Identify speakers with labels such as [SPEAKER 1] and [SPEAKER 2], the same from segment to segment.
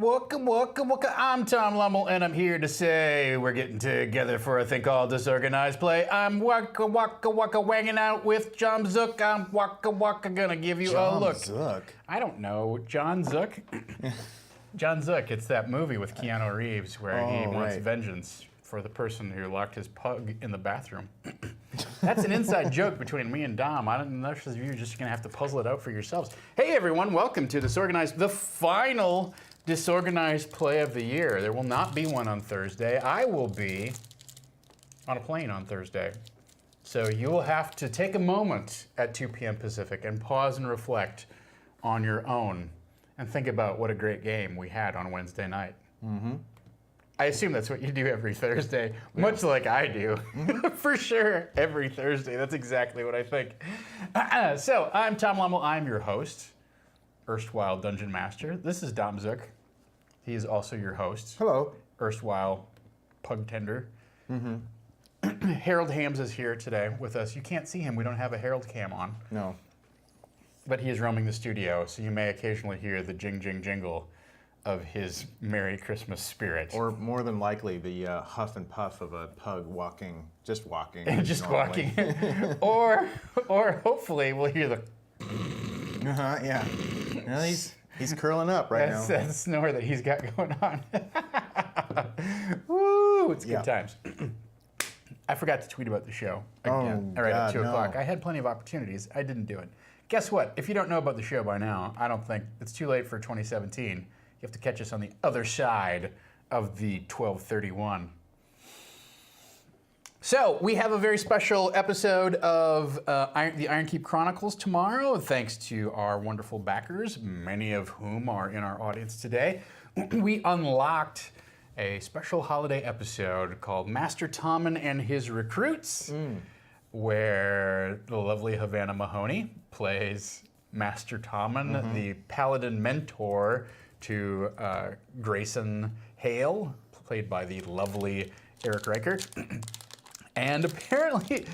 [SPEAKER 1] Welcome. I'm Tom Lummel, and I'm here to say we're getting together for a thing called Disorganized Play. I'm waka wanging out with John Zook. I'm waka gonna give you a look.
[SPEAKER 2] John Zook?
[SPEAKER 1] I don't know. John Zook? John Zook, it's that movie with Keanu Reeves where he wants vengeance for the person who locked his pug in the bathroom. That's an inside joke between me and Dom. I don't know if you're just gonna have to puzzle it out for yourselves. Hey everyone, welcome to Disorganized, the final Disorganized play of the year. There will not be one on Thursday. I will be on a plane on Thursday. So you will have to take a moment at 2 p.m. Pacific and pause and reflect on your own and think about what a great game we had on Wednesday night. Mm-hmm. I assume that's what you do every Thursday, much like I do. For sure, every Thursday. That's exactly what I think. So I'm Tom Lummel. I'm your host, erstwhile Dungeon Master. This is Dom Zook. He is also your host.
[SPEAKER 2] Hello.
[SPEAKER 1] Erstwhile Pug Tender. Mm-hmm. Harold Hams is here today with us. You can't see him. We don't have a Harold cam on.
[SPEAKER 2] No.
[SPEAKER 1] But he is roaming the studio, so you may occasionally hear the jingle of his Merry Christmas spirit.
[SPEAKER 2] Or more than likely, the huff and puff of a pug just walking.
[SPEAKER 1] Just walking. or hopefully we'll hear the...
[SPEAKER 2] Yeah. Well, he's curling up right now.
[SPEAKER 1] That's the snore that he's got going on. Woo! It's good times. I forgot to tweet about the show again.
[SPEAKER 2] Oh,
[SPEAKER 1] right
[SPEAKER 2] God,
[SPEAKER 1] at 2 o'clock.
[SPEAKER 2] no.
[SPEAKER 1] I had plenty of opportunities. I didn't do it. Guess what? If you don't know about the show by now, I don't think it's too late for 2017. You have to catch us on the other side of the 1231. So we have a very special episode of the Ironkeep Chronicles tomorrow, thanks to our wonderful backers, many of whom are in our audience today. We unlocked a special holiday episode called Master Tommen and His Recruits, where the lovely Havana Mahoney plays Master Tommen, the Paladin mentor to Grayson Hale, played by the lovely Eric Reichert. And apparently,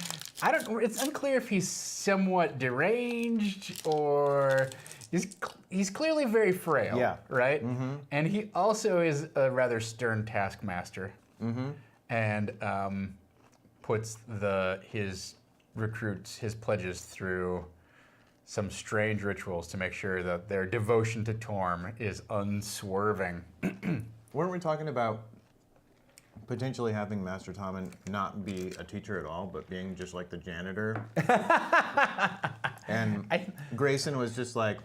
[SPEAKER 1] it's unclear if he's somewhat deranged or he's clearly very frail, right? Mm-hmm. And he also is a rather stern taskmaster, and puts his recruits, his pledges through some strange rituals to make sure that their devotion to Torm is unswerving.
[SPEAKER 2] Weren't we talking about potentially having Master Tommen not be a teacher at all, but being just like the janitor? And Grayson was just like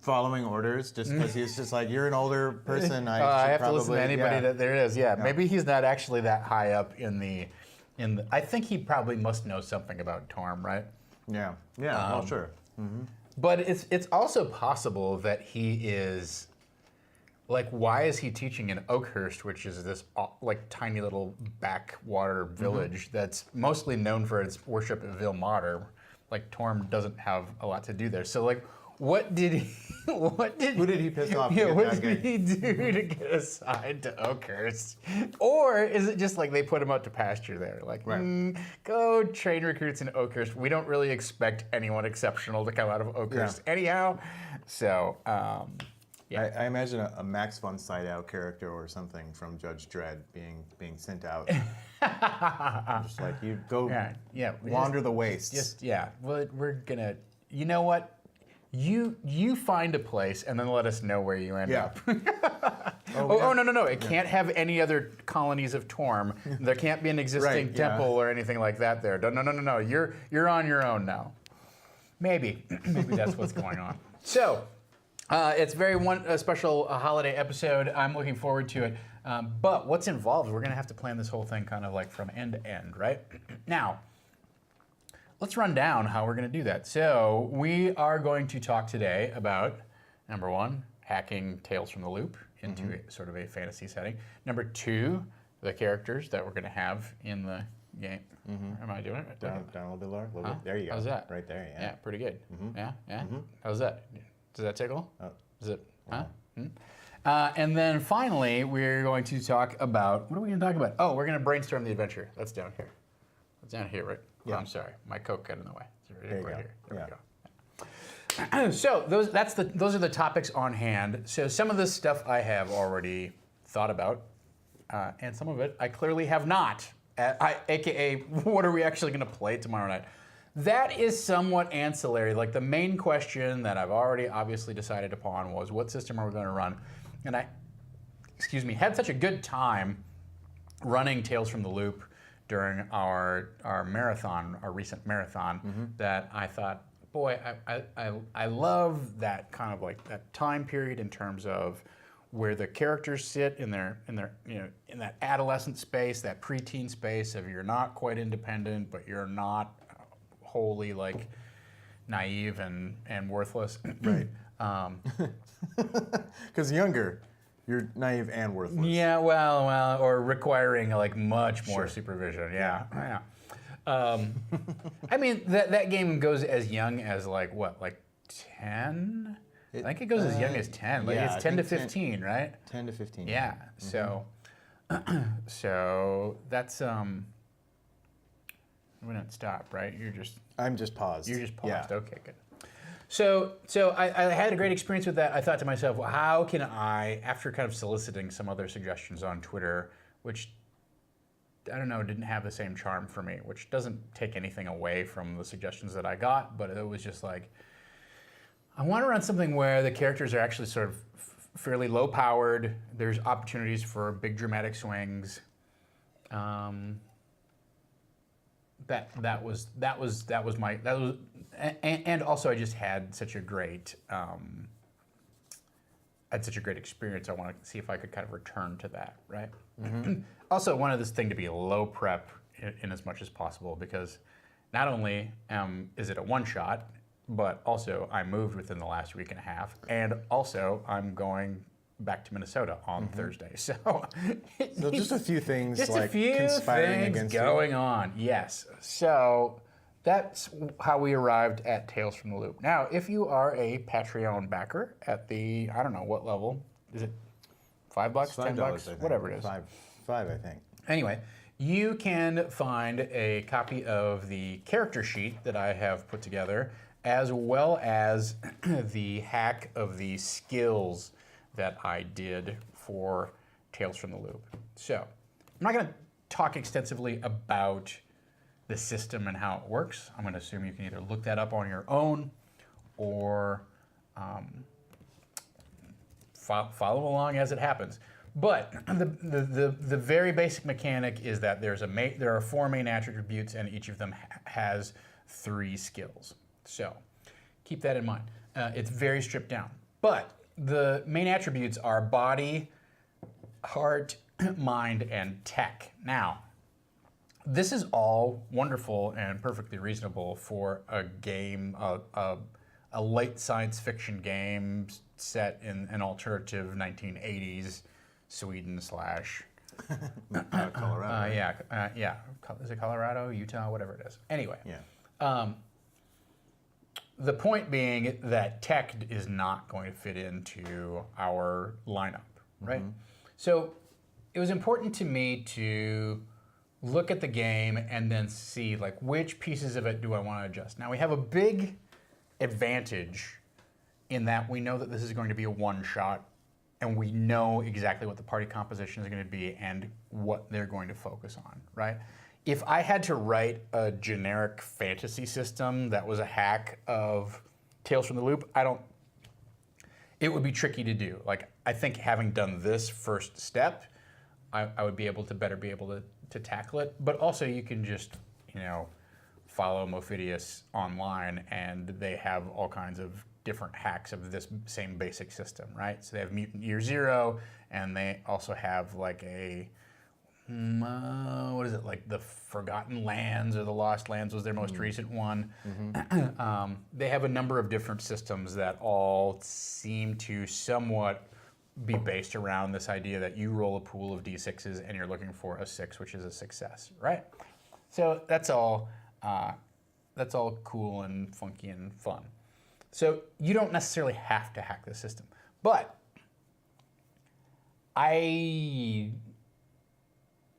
[SPEAKER 2] following orders just because he's just like, you're an older person.
[SPEAKER 1] I have to listen to anybody that there is. Yeah, maybe he's not actually that high up in the. I think he probably must know something about Torm, right?
[SPEAKER 2] Yeah. Well, sure. Mm-hmm.
[SPEAKER 1] But it's also possible that he is. Like, why is he teaching in Oakhurst, which is this like tiny little backwater village that's mostly known for its worship of Vilmater? Like, Torm doesn't have a lot to do there. So, like, who did he
[SPEAKER 2] piss off?
[SPEAKER 1] Yeah, what did he do to get assigned to Oakhurst? Or is it just like they put him out to pasture there? Like, go train recruits in Oakhurst. We don't really expect anyone exceptional to come out of Oakhurst anyhow. So, yeah.
[SPEAKER 2] I imagine a Max von Sydow character or something from Judge Dredd being sent out. Just like, you go wander the wastes.
[SPEAKER 1] Well, we're gonna, you know what? You find a place and then let us know where you end up. No. It can't have any other colonies of Torm. There can't be an existing temple or anything like that there. No. You're on your own now. Maybe that's what's going on. So, it's a special holiday episode. I'm looking forward to it. But what's involved? We're going to have to plan this whole thing kind of like from end to end, right? Now, let's run down how we're going to do that. So we are going to talk today about, number one, hacking Tales from the Loop into sort of a fantasy setting. Number two, the characters that we're going to have in the game. Am I doing it?
[SPEAKER 2] Down a little bit lower? There you go.
[SPEAKER 1] How's that?
[SPEAKER 2] Right there,
[SPEAKER 1] Yeah, pretty good. Yeah? How's that? Does that tickle? Is it? And then finally, we're going to talk about, what are we going to talk about? Oh, we're going to brainstorm the adventure. That's down here. It's down here, right? Yeah. Oh, I'm sorry. My Coke got in the way. It's right here. There we go. So those are the topics on hand. So some of this stuff I have already thought about, and some of it I clearly have not. AKA, what are we actually going to play tomorrow night? That is somewhat ancillary. Like the main question that I've already obviously decided upon was what system are we going to run? And I, had such a good time running Tales from the Loop during our marathon, our recent marathon, that I thought, boy, I love that kind of like that time period in terms of where the characters sit in their in that adolescent space, that preteen space of you're not quite independent, but you're not wholly like naive and worthless.
[SPEAKER 2] Right. Because younger, you're naive and worthless.
[SPEAKER 1] Yeah, well, or requiring like much more supervision. Yeah. I mean, that game goes as young as like what, like 10? I think it goes as young as 10. Like it's 10 to 15, right?
[SPEAKER 2] 10 to 15.
[SPEAKER 1] Yeah. So, so that's we don't stop, right?
[SPEAKER 2] I'm just paused.
[SPEAKER 1] You're just paused.
[SPEAKER 2] Yeah.
[SPEAKER 1] Okay, good. So I had a great experience with that. I thought to myself, well, how can I, after kind of soliciting some other suggestions on Twitter, which I don't know, didn't have the same charm for me, which doesn't take anything away from the suggestions that I got, but it was just like, I want to run something where the characters are actually sort of fairly low powered. There's opportunities for big dramatic swings. That was my and also I just had such a great experience. I want to see if I could kind of return to that, right? Also wanted this thing to be low prep in as much as possible, because not only is it a one shot, but also I moved within the last week and a half, and also I'm going back to Minnesota on Thursday. So
[SPEAKER 2] just a few things,
[SPEAKER 1] just
[SPEAKER 2] like
[SPEAKER 1] a few
[SPEAKER 2] conspiring
[SPEAKER 1] things
[SPEAKER 2] against
[SPEAKER 1] going on. Yes. So that's how we arrived at Tales from the Loop. Now, if you are a Patreon backer at the, I don't know what level, is it $5, $10, whatever it is.
[SPEAKER 2] Five, I think.
[SPEAKER 1] Anyway, you can find a copy of the character sheet that I have put together, as well as the hack of the skills that I did for Tales from the Loop. So, I'm not going to talk extensively about the system and how it works. I'm going to assume you can either look that up on your own or follow along as it happens. But the very basic mechanic is that there are 4 main attributes, and each of them has 3 skills. So keep that in mind. It's very stripped down. But the main attributes are body, heart, mind, and tech. Now, this is all wonderful and perfectly reasonable for a game, a late science fiction game set in an alternative 1980s Sweden /
[SPEAKER 2] Colorado.
[SPEAKER 1] Yeah. Is it Colorado, Utah, whatever it is? Anyway.
[SPEAKER 2] Yeah.
[SPEAKER 1] The point being that tech is not going to fit into our lineup, right? So it was important to me to look at the game and then see like which pieces of it do I want to adjust. Now we have a big advantage in that we know that this is going to be a one shot, and we know exactly what the party composition is going to be and what they're going to focus on, right? If I had to write a generic fantasy system that was a hack of Tales from the Loop, it would be tricky to do. Like, I think having done this first step, I would be able to tackle it. But also you can just, follow Mophidius online, and they have all kinds of different hacks of this same basic system, right? So they have Mutant Year Zero, and they also have like a, what is it, like the Forgotten Lands or the Lost Lands was their most recent one. They have a number of different systems that all seem to somewhat be based around this idea that you roll a pool of d6s and you're looking for a 6, which is a success, right? So that's all cool and funky and fun. So you don't necessarily have to hack the system, but I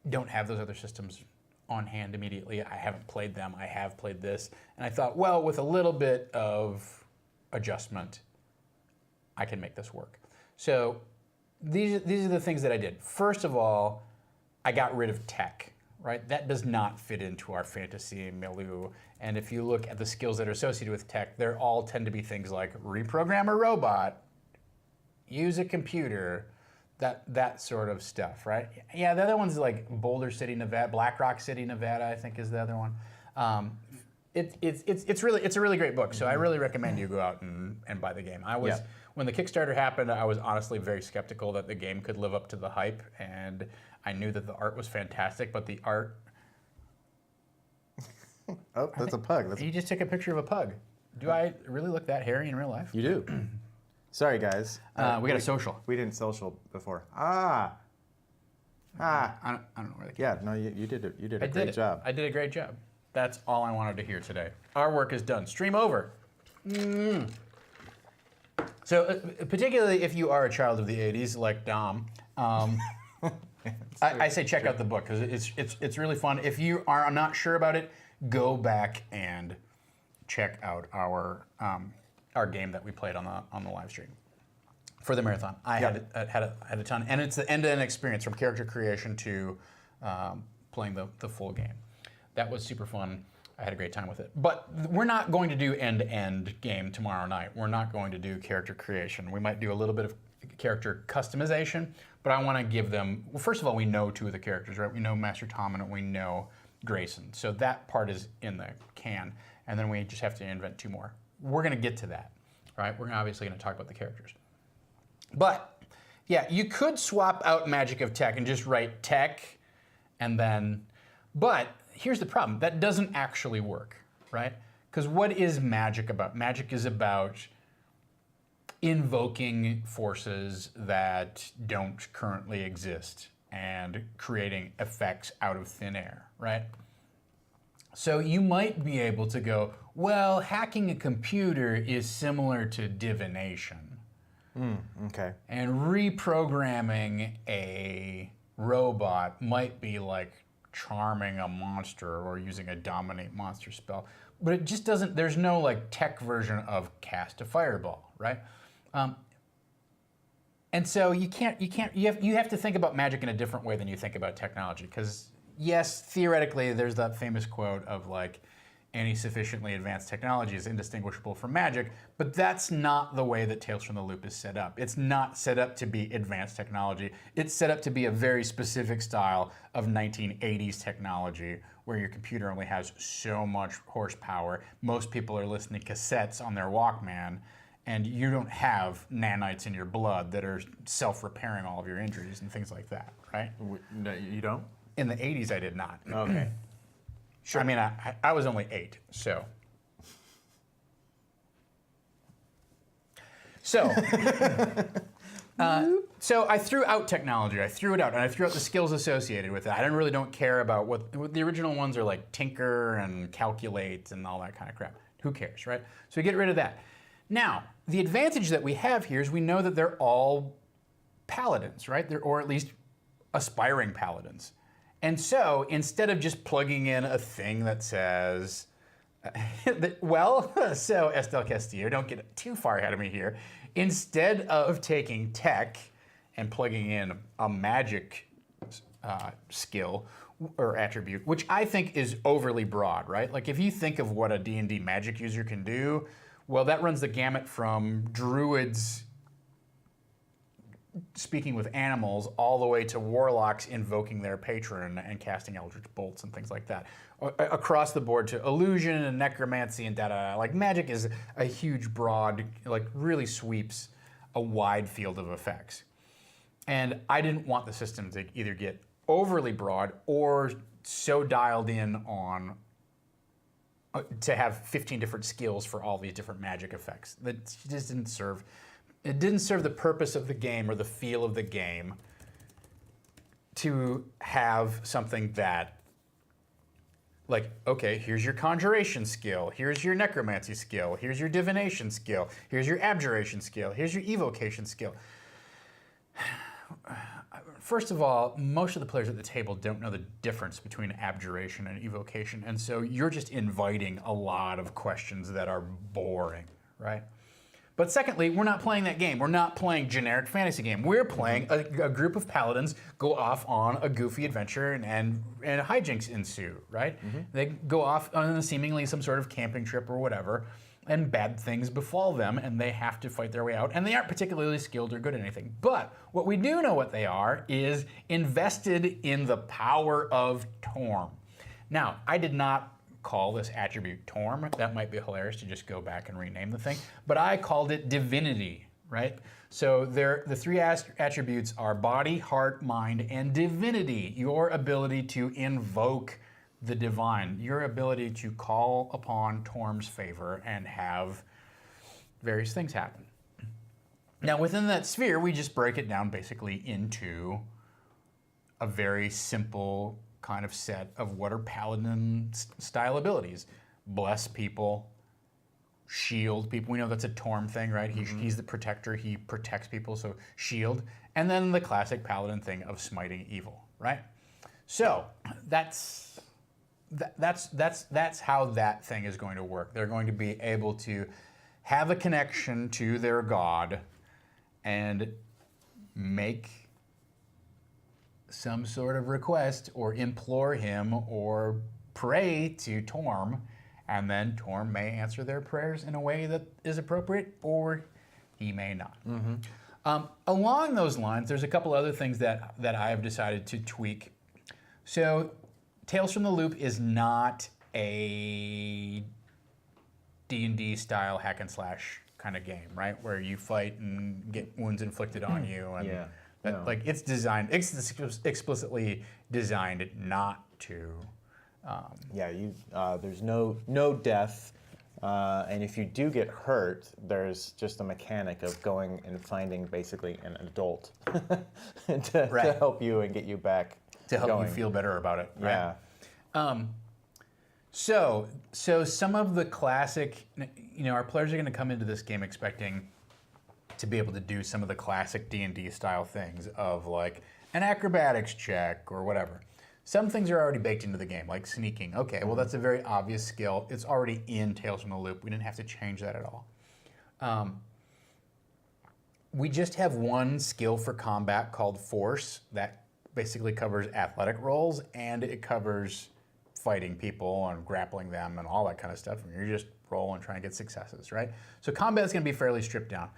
[SPEAKER 1] don't have those other systems on hand immediately. I haven't played them. I have played this, and I thought, well, with a little bit of adjustment, I can make this work. So these are the things that I did. First of all, I got rid of tech, right? That does not fit into our fantasy milieu. And if you look at the skills that are associated with tech, they all tend to be things like reprogram a robot, use a computer, that sort of stuff, right? Yeah, the other one's like Boulder City, Nevada, Black Rock City, Nevada, I think is the other one. It's a really great book, so I really recommend you go out and buy the game. When the Kickstarter happened, I was honestly very skeptical that the game could live up to the hype, and I knew that the art was fantastic, but the art...
[SPEAKER 2] Oh, that's a pug.
[SPEAKER 1] You just took a picture of a pug. Do I really look that hairy in real life?
[SPEAKER 2] You do. Sorry, guys.
[SPEAKER 1] We got a social.
[SPEAKER 2] We didn't social before.
[SPEAKER 1] I don't know where the
[SPEAKER 2] Yeah, no, you did it. You did a great job.
[SPEAKER 1] I did a great job. That's all I wanted to hear today. Our work is done. Stream over. So, particularly if you are a child of the '80s, like Dom, I say check out the book because it's really fun. If you are not sure about it, go back and check out our game that we played on the live stream for the marathon. I had a ton, and it's the end-to-end experience from character creation to playing the full game. That was super fun. I had a great time with it. But we're not going to do end-to-end game tomorrow night. We're not going to do character creation. We might do a little bit of character customization, but I want to give them, well, first of all, we know two of the characters, right? We know Master Tom and we know Grayson. So that part is in the can, and then we just have to invent two more. We're going to get to that, right? We're obviously going to talk about the characters. But, yeah, you could swap out magic of tech and just write tech and then, but here's the problem. That doesn't actually work, right? Because what is magic about? Magic is about invoking forces that don't currently exist and creating effects out of thin air, right? So you might be able to go, well, hacking a computer is similar to divination.
[SPEAKER 2] Okay.
[SPEAKER 1] And reprogramming a robot might be like charming a monster or using a dominate monster spell. But it just doesn't, there's no like tech version of cast a fireball, right? And so you have to think about magic in a different way than you think about technology. Because yes, theoretically, there's that famous quote of like, any sufficiently advanced technology is indistinguishable from magic, but that's not the way that Tales from the Loop is set up. It's not set up to be advanced technology. It's set up to be a very specific style of 1980s technology where your computer only has so much horsepower. Most people are listening to cassettes on their Walkman, and you don't have nanites in your blood that are self-repairing all of your injuries and things like that, right?
[SPEAKER 2] No, you don't?
[SPEAKER 1] In the 80s, I did not.
[SPEAKER 2] Okay.
[SPEAKER 1] Sure. I mean, I was only 8, so. So I threw out technology. I threw it out, and I threw out the skills associated with it. I don't care about what the original ones are like tinker and calculate and all that kind of crap. Who cares, right? So we get rid of that. Now, the advantage that we have here is we know that they're all paladins, right? Or at least aspiring paladins. And so instead of just plugging in a thing that says, so Estelle Castillo, don't get too far ahead of me here. Instead of taking tech and plugging in a magic skill or attribute, which I think is overly broad, right? Like if you think of what a D&D magic user can do, well, that runs the gamut from druids speaking with animals all the way to warlocks invoking their patron and casting eldritch bolts and things like that. Across the board to illusion and necromancy and da-da-da. Like magic is a huge, broad, like really sweeps a wide field of effects. And I didn't want the system to either get overly broad or so dialed in on to have 15 different skills for all these different magic effects. That just didn't serve. It didn't serve the purpose of the game or the feel of the game to have something that, like, okay, here's your conjuration skill, here's your necromancy skill, here's your divination skill, here's your abjuration skill, here's your evocation skill. First of all, most of the players at the table don't know the difference between abjuration and evocation, and so you're just inviting a lot of questions that are boring, right? But secondly, we're not playing that game. We're not playing generic fantasy game. We're playing a group of paladins go off on a goofy adventure and hijinks ensue, right? They go off on seemingly some sort of camping trip or whatever, and bad things befall them, and they have to fight their way out. And they aren't particularly skilled or good at anything. But what we do know what they are is invested in the power of Torm. Now, I did not call this attribute Torm. That might be hilarious to just go back and rename the thing. But I called it Divinity, right? So the three attributes are body, heart, mind, and divinity. Your ability to invoke the divine, your ability to call upon Torm's favor and have various things happen. Now, within that sphere, we just break it down basically into a very simple kind of set of what are paladin style abilities. Bless people, shield people. We know that's a Torm thing, right? He's the protector, he protects people, so shield. And then the classic paladin thing of smiting evil, right? So that's how that thing is going to work. They're going to be able to have a connection to their god and make some sort of request or implore him or pray to Torm, and then Torm may answer their prayers in a way that is appropriate, or he may not. Along those lines, there's a couple other things that I have decided to tweak. So Tales from the Loop is not a D&D style hack and slash kind of game, right? Where you fight and get wounds inflicted on you. And like it's designed, it's explicitly designed not to.
[SPEAKER 2] There's no death. And if you do get hurt, there's just a mechanic of going and finding basically an adult to help you and get you back.
[SPEAKER 1] To help you feel better about it, right? Yeah. So some of the classic, our players are going to come into this game expecting to be able to do some of the classic D&D style things of like an acrobatics check or whatever. Some things are already baked into the game, like sneaking. Okay, well that's a very obvious skill. It's already in Tales from the Loop. We didn't have to change that at all. We just have one skill for combat called Force that basically covers athletic rolls, and it covers fighting people and grappling them and all that kind of stuff. And you just roll and try and get successes, right? So combat is going to be fairly stripped down.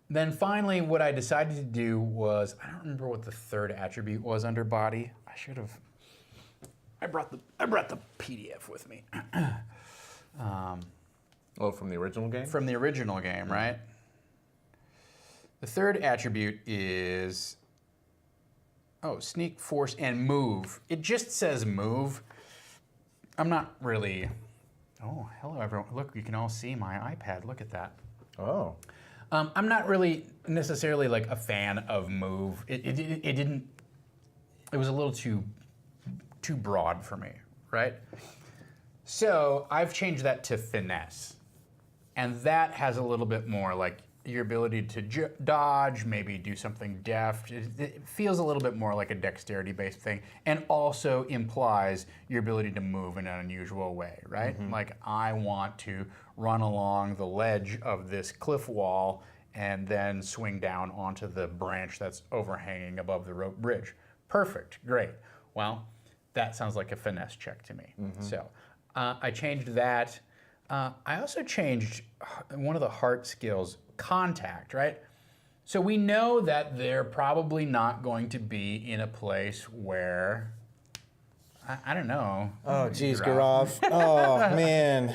[SPEAKER 1] Then finally, what I decided to do was, I don't remember what the third attribute was under body. I should have. I brought the PDF with me.
[SPEAKER 2] From the original game?
[SPEAKER 1] From the original game, right? The third attribute is sneak, force, and move. It just says move. I'm not really. Oh, hello everyone! Look, you can all see my iPad. Look at that.
[SPEAKER 2] Oh.
[SPEAKER 1] I'm not really necessarily like a fan of move. It didn't. It was a little too broad for me, right? So I've changed that to finesse, and that has a little bit more like your ability to dodge, maybe do something deft. It feels a little bit more like a dexterity-based thing, and also implies your ability to move in an unusual way, right? Like I want to run along the ledge of this cliff wall and then swing down onto the branch that's overhanging above the rope bridge. Perfect, great. Well, that sounds like a finesse check to me. So I changed that. I also changed one of the heart skills, contact, right? So we know that they're probably not going to be in a place where, I don't know.
[SPEAKER 2] Oh, geez, Gaurav. Oh, man.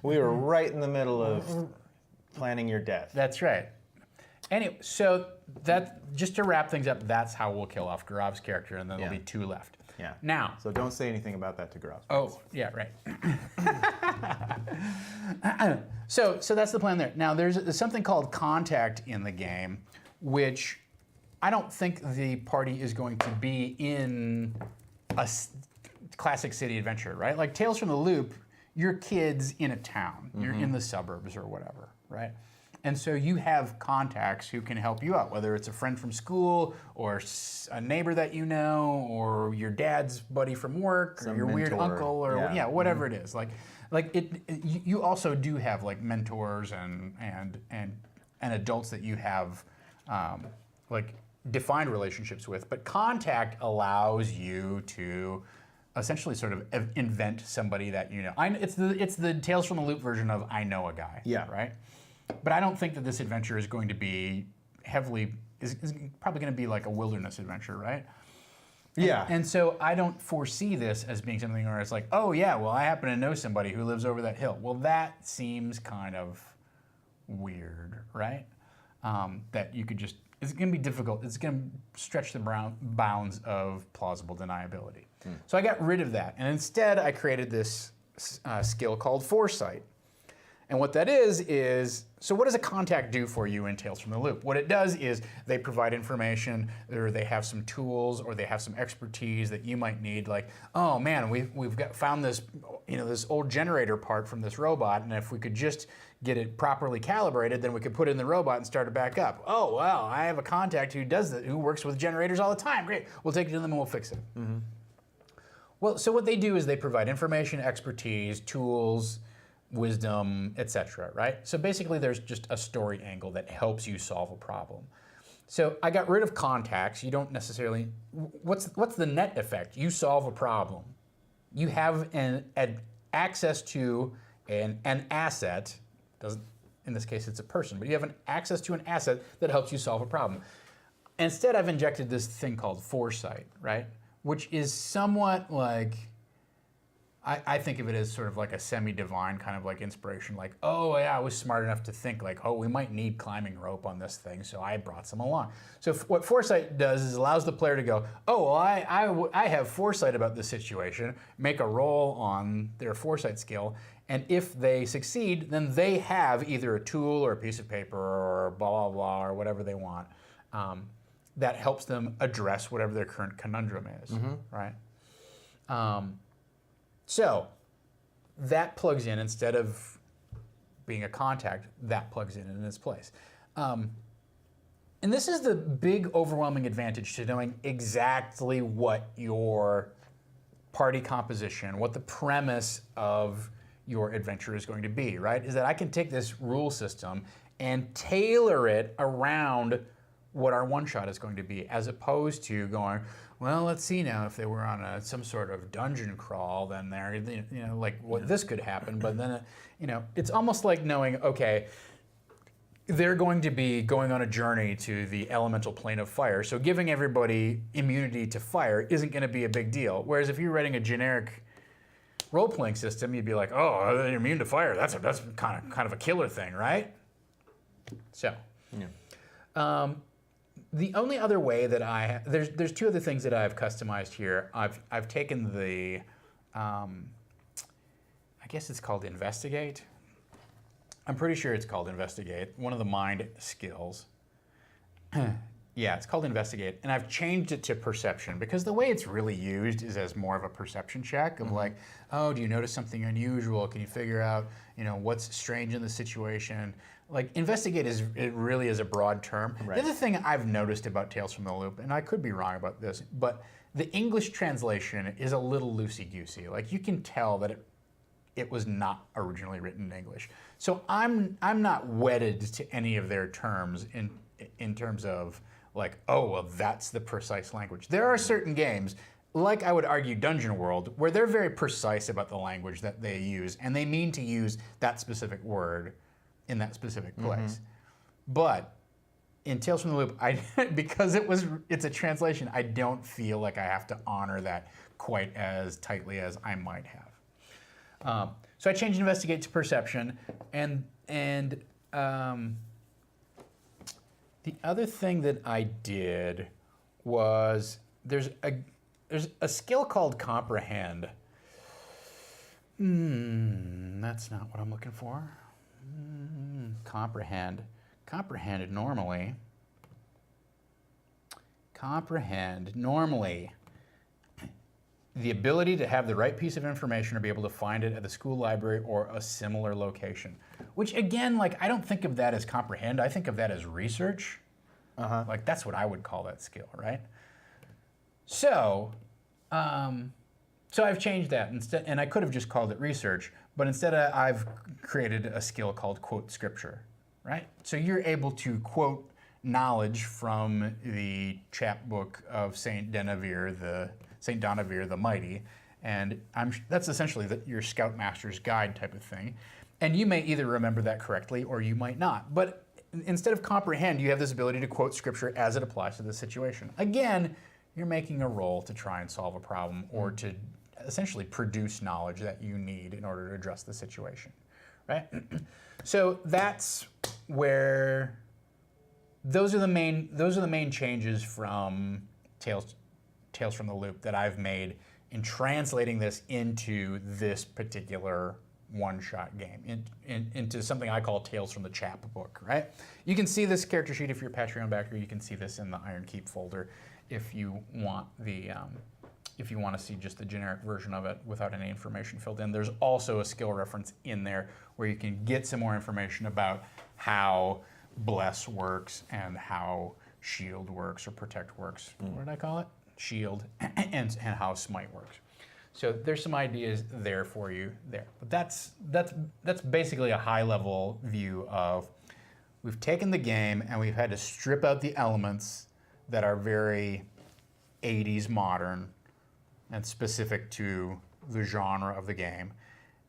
[SPEAKER 2] We were right in the middle of planning your death.
[SPEAKER 1] That's right. Anyway, so that just to wrap things up, that's how we'll kill off Gaurav's character, and then there'll be 2 left.
[SPEAKER 2] Yeah.
[SPEAKER 1] Now.
[SPEAKER 2] So don't say anything about that to Gaurav.
[SPEAKER 1] Oh, yeah, right. So that's the plan there. Now, there's something called contact in the game, which I don't think the party is going to be in a classic city adventure, right? Like Tales from the Loop, you're kids in a town. You're in the suburbs or whatever, right? And so you have contacts who can help you out, whether it's a friend from school or a neighbor that you know, or your dad's buddy from work, or your weird uncle, or whatever it is. You also do have like mentors and and adults that you have like defined relationships with. But contact allows you to essentially sort of invent somebody that you know. It's the Tales from the Loop version of I know a guy.
[SPEAKER 2] Yeah.
[SPEAKER 1] Right. But I don't think that this adventure is going to be is probably going to be like a wilderness adventure, right?
[SPEAKER 2] Yeah.
[SPEAKER 1] And so I don't foresee this as being something where it's like, oh yeah, well I happen to know somebody who lives over that hill. Well, that seems kind of weird, right? That you could just, it's going to be difficult. It's going to stretch the bounds of plausible deniability. So I got rid of that. And instead I created this skill called foresight. And what that is, so what does a contact do for you in Tales from the Loop? What it does is they provide information, or they have some tools, or they have some expertise that you might need. Like, oh man, we've found this, this old generator part from this robot, and if we could just get it properly calibrated, then we could put it in the robot and start it back up. Oh well, I have a contact who does that, who works with generators all the time. Great, we'll take it to them and we'll fix it. Mm-hmm. Well, so what they do is they provide information, expertise, tools, wisdom, etc., right? So basically there's just a story angle that helps you solve a problem. So I got rid of contacts. You don't necessarily, what's the net effect? You solve a problem. You have an access to an asset, in this case it's a person, but you have an access to an asset that helps you solve a problem. Instead I've injected this thing called foresight, right? Which is somewhat like, I think of it as sort of like a semi-divine kind of like inspiration, like, oh yeah, I was smart enough to think like, oh, we might need climbing rope on this thing, so I brought some along. So what foresight does is allows the player to go, oh, well, I have foresight about this situation, make a roll on their foresight skill, and if they succeed, then they have either a tool or a piece of paper or blah, blah, blah, or whatever they want that helps them address whatever their current conundrum is, right? So that plugs in, instead of being a contact, that plugs in its place. And this is the big overwhelming advantage to knowing exactly what your party composition, what the premise of your adventure is going to be, right? Is that I can take this rule system and tailor it around what our one-shot is going to be, as opposed to going, well, let's see now, if they were on some sort of dungeon crawl, then this could happen. But then, it's almost like knowing, okay, they're going to be going on a journey to the elemental plane of fire, so giving everybody immunity to fire isn't going to be a big deal. Whereas if you're writing a generic role-playing system, you'd be like, oh, they're immune to fire. That's kind of a killer thing, right? So. Yeah. The only other way that there's two other things that I've customized here. I've taken the, I guess it's called investigate. I'm pretty sure it's called investigate, one of the mind skills. Yeah, it's called investigate, and I've changed it to perception because the way it's really used is as more of a perception check of like, oh, do you notice something unusual? Can you figure out, what's strange in the situation? Like, investigate it really is a broad term. Right. The other thing I've noticed about Tales from the Loop, and I could be wrong about this, but the English translation is a little loosey-goosey. Like, you can tell that it was not originally written in English. So I'm not wedded to any of their terms in terms of like, oh, well, that's the precise language. There are certain games, like I would argue Dungeon World, where they're very precise about the language that they use, and they mean to use that specific word in that specific place. But in Tales from the Loop, because it's a translation, I don't feel like I have to honor that quite as tightly as I might have. So I changed investigate to perception, and the other thing that I did was there's a skill called comprehend. That's not what I'm looking for. Comprehend normally. The ability to have the right piece of information or be able to find it at the school library or a similar location. Which again, like, I don't think of that as comprehend, I think of that as research. Like, that's what I would call that skill, right? So, so I've changed that instead, and I could have just called it research, but instead I've created a skill called quote scripture, right? So you're able to quote knowledge from the chapbook of Saint Donavir the Mighty, and that's essentially your Scoutmaster's Guide type of thing. And you may either remember that correctly or you might not. But instead of comprehend, you have this ability to quote scripture as it applies to the situation. Again, you're making a roll to try and solve a problem or to essentially produce knowledge that you need in order to address the situation, right? So that's where those are the main changes from Tales from the Loop that I've made in translating this into this particular one-shot game, into something I call Tales from the Chapbook, right? You can see this character sheet if you're a Patreon backer. You can see this in the Iron Keep folder if you want if you want to see just the generic version of it without any information filled in. There's also a skill reference in there where you can get some more information about how Bless works and how Shield works or Protect works. What did I call it? Shield, and how Smite works. So there's some ideas there for you there. But that's basically a high-level view of we've taken the game and we've had to strip out the elements that are very 80s modern and specific to the genre of the game.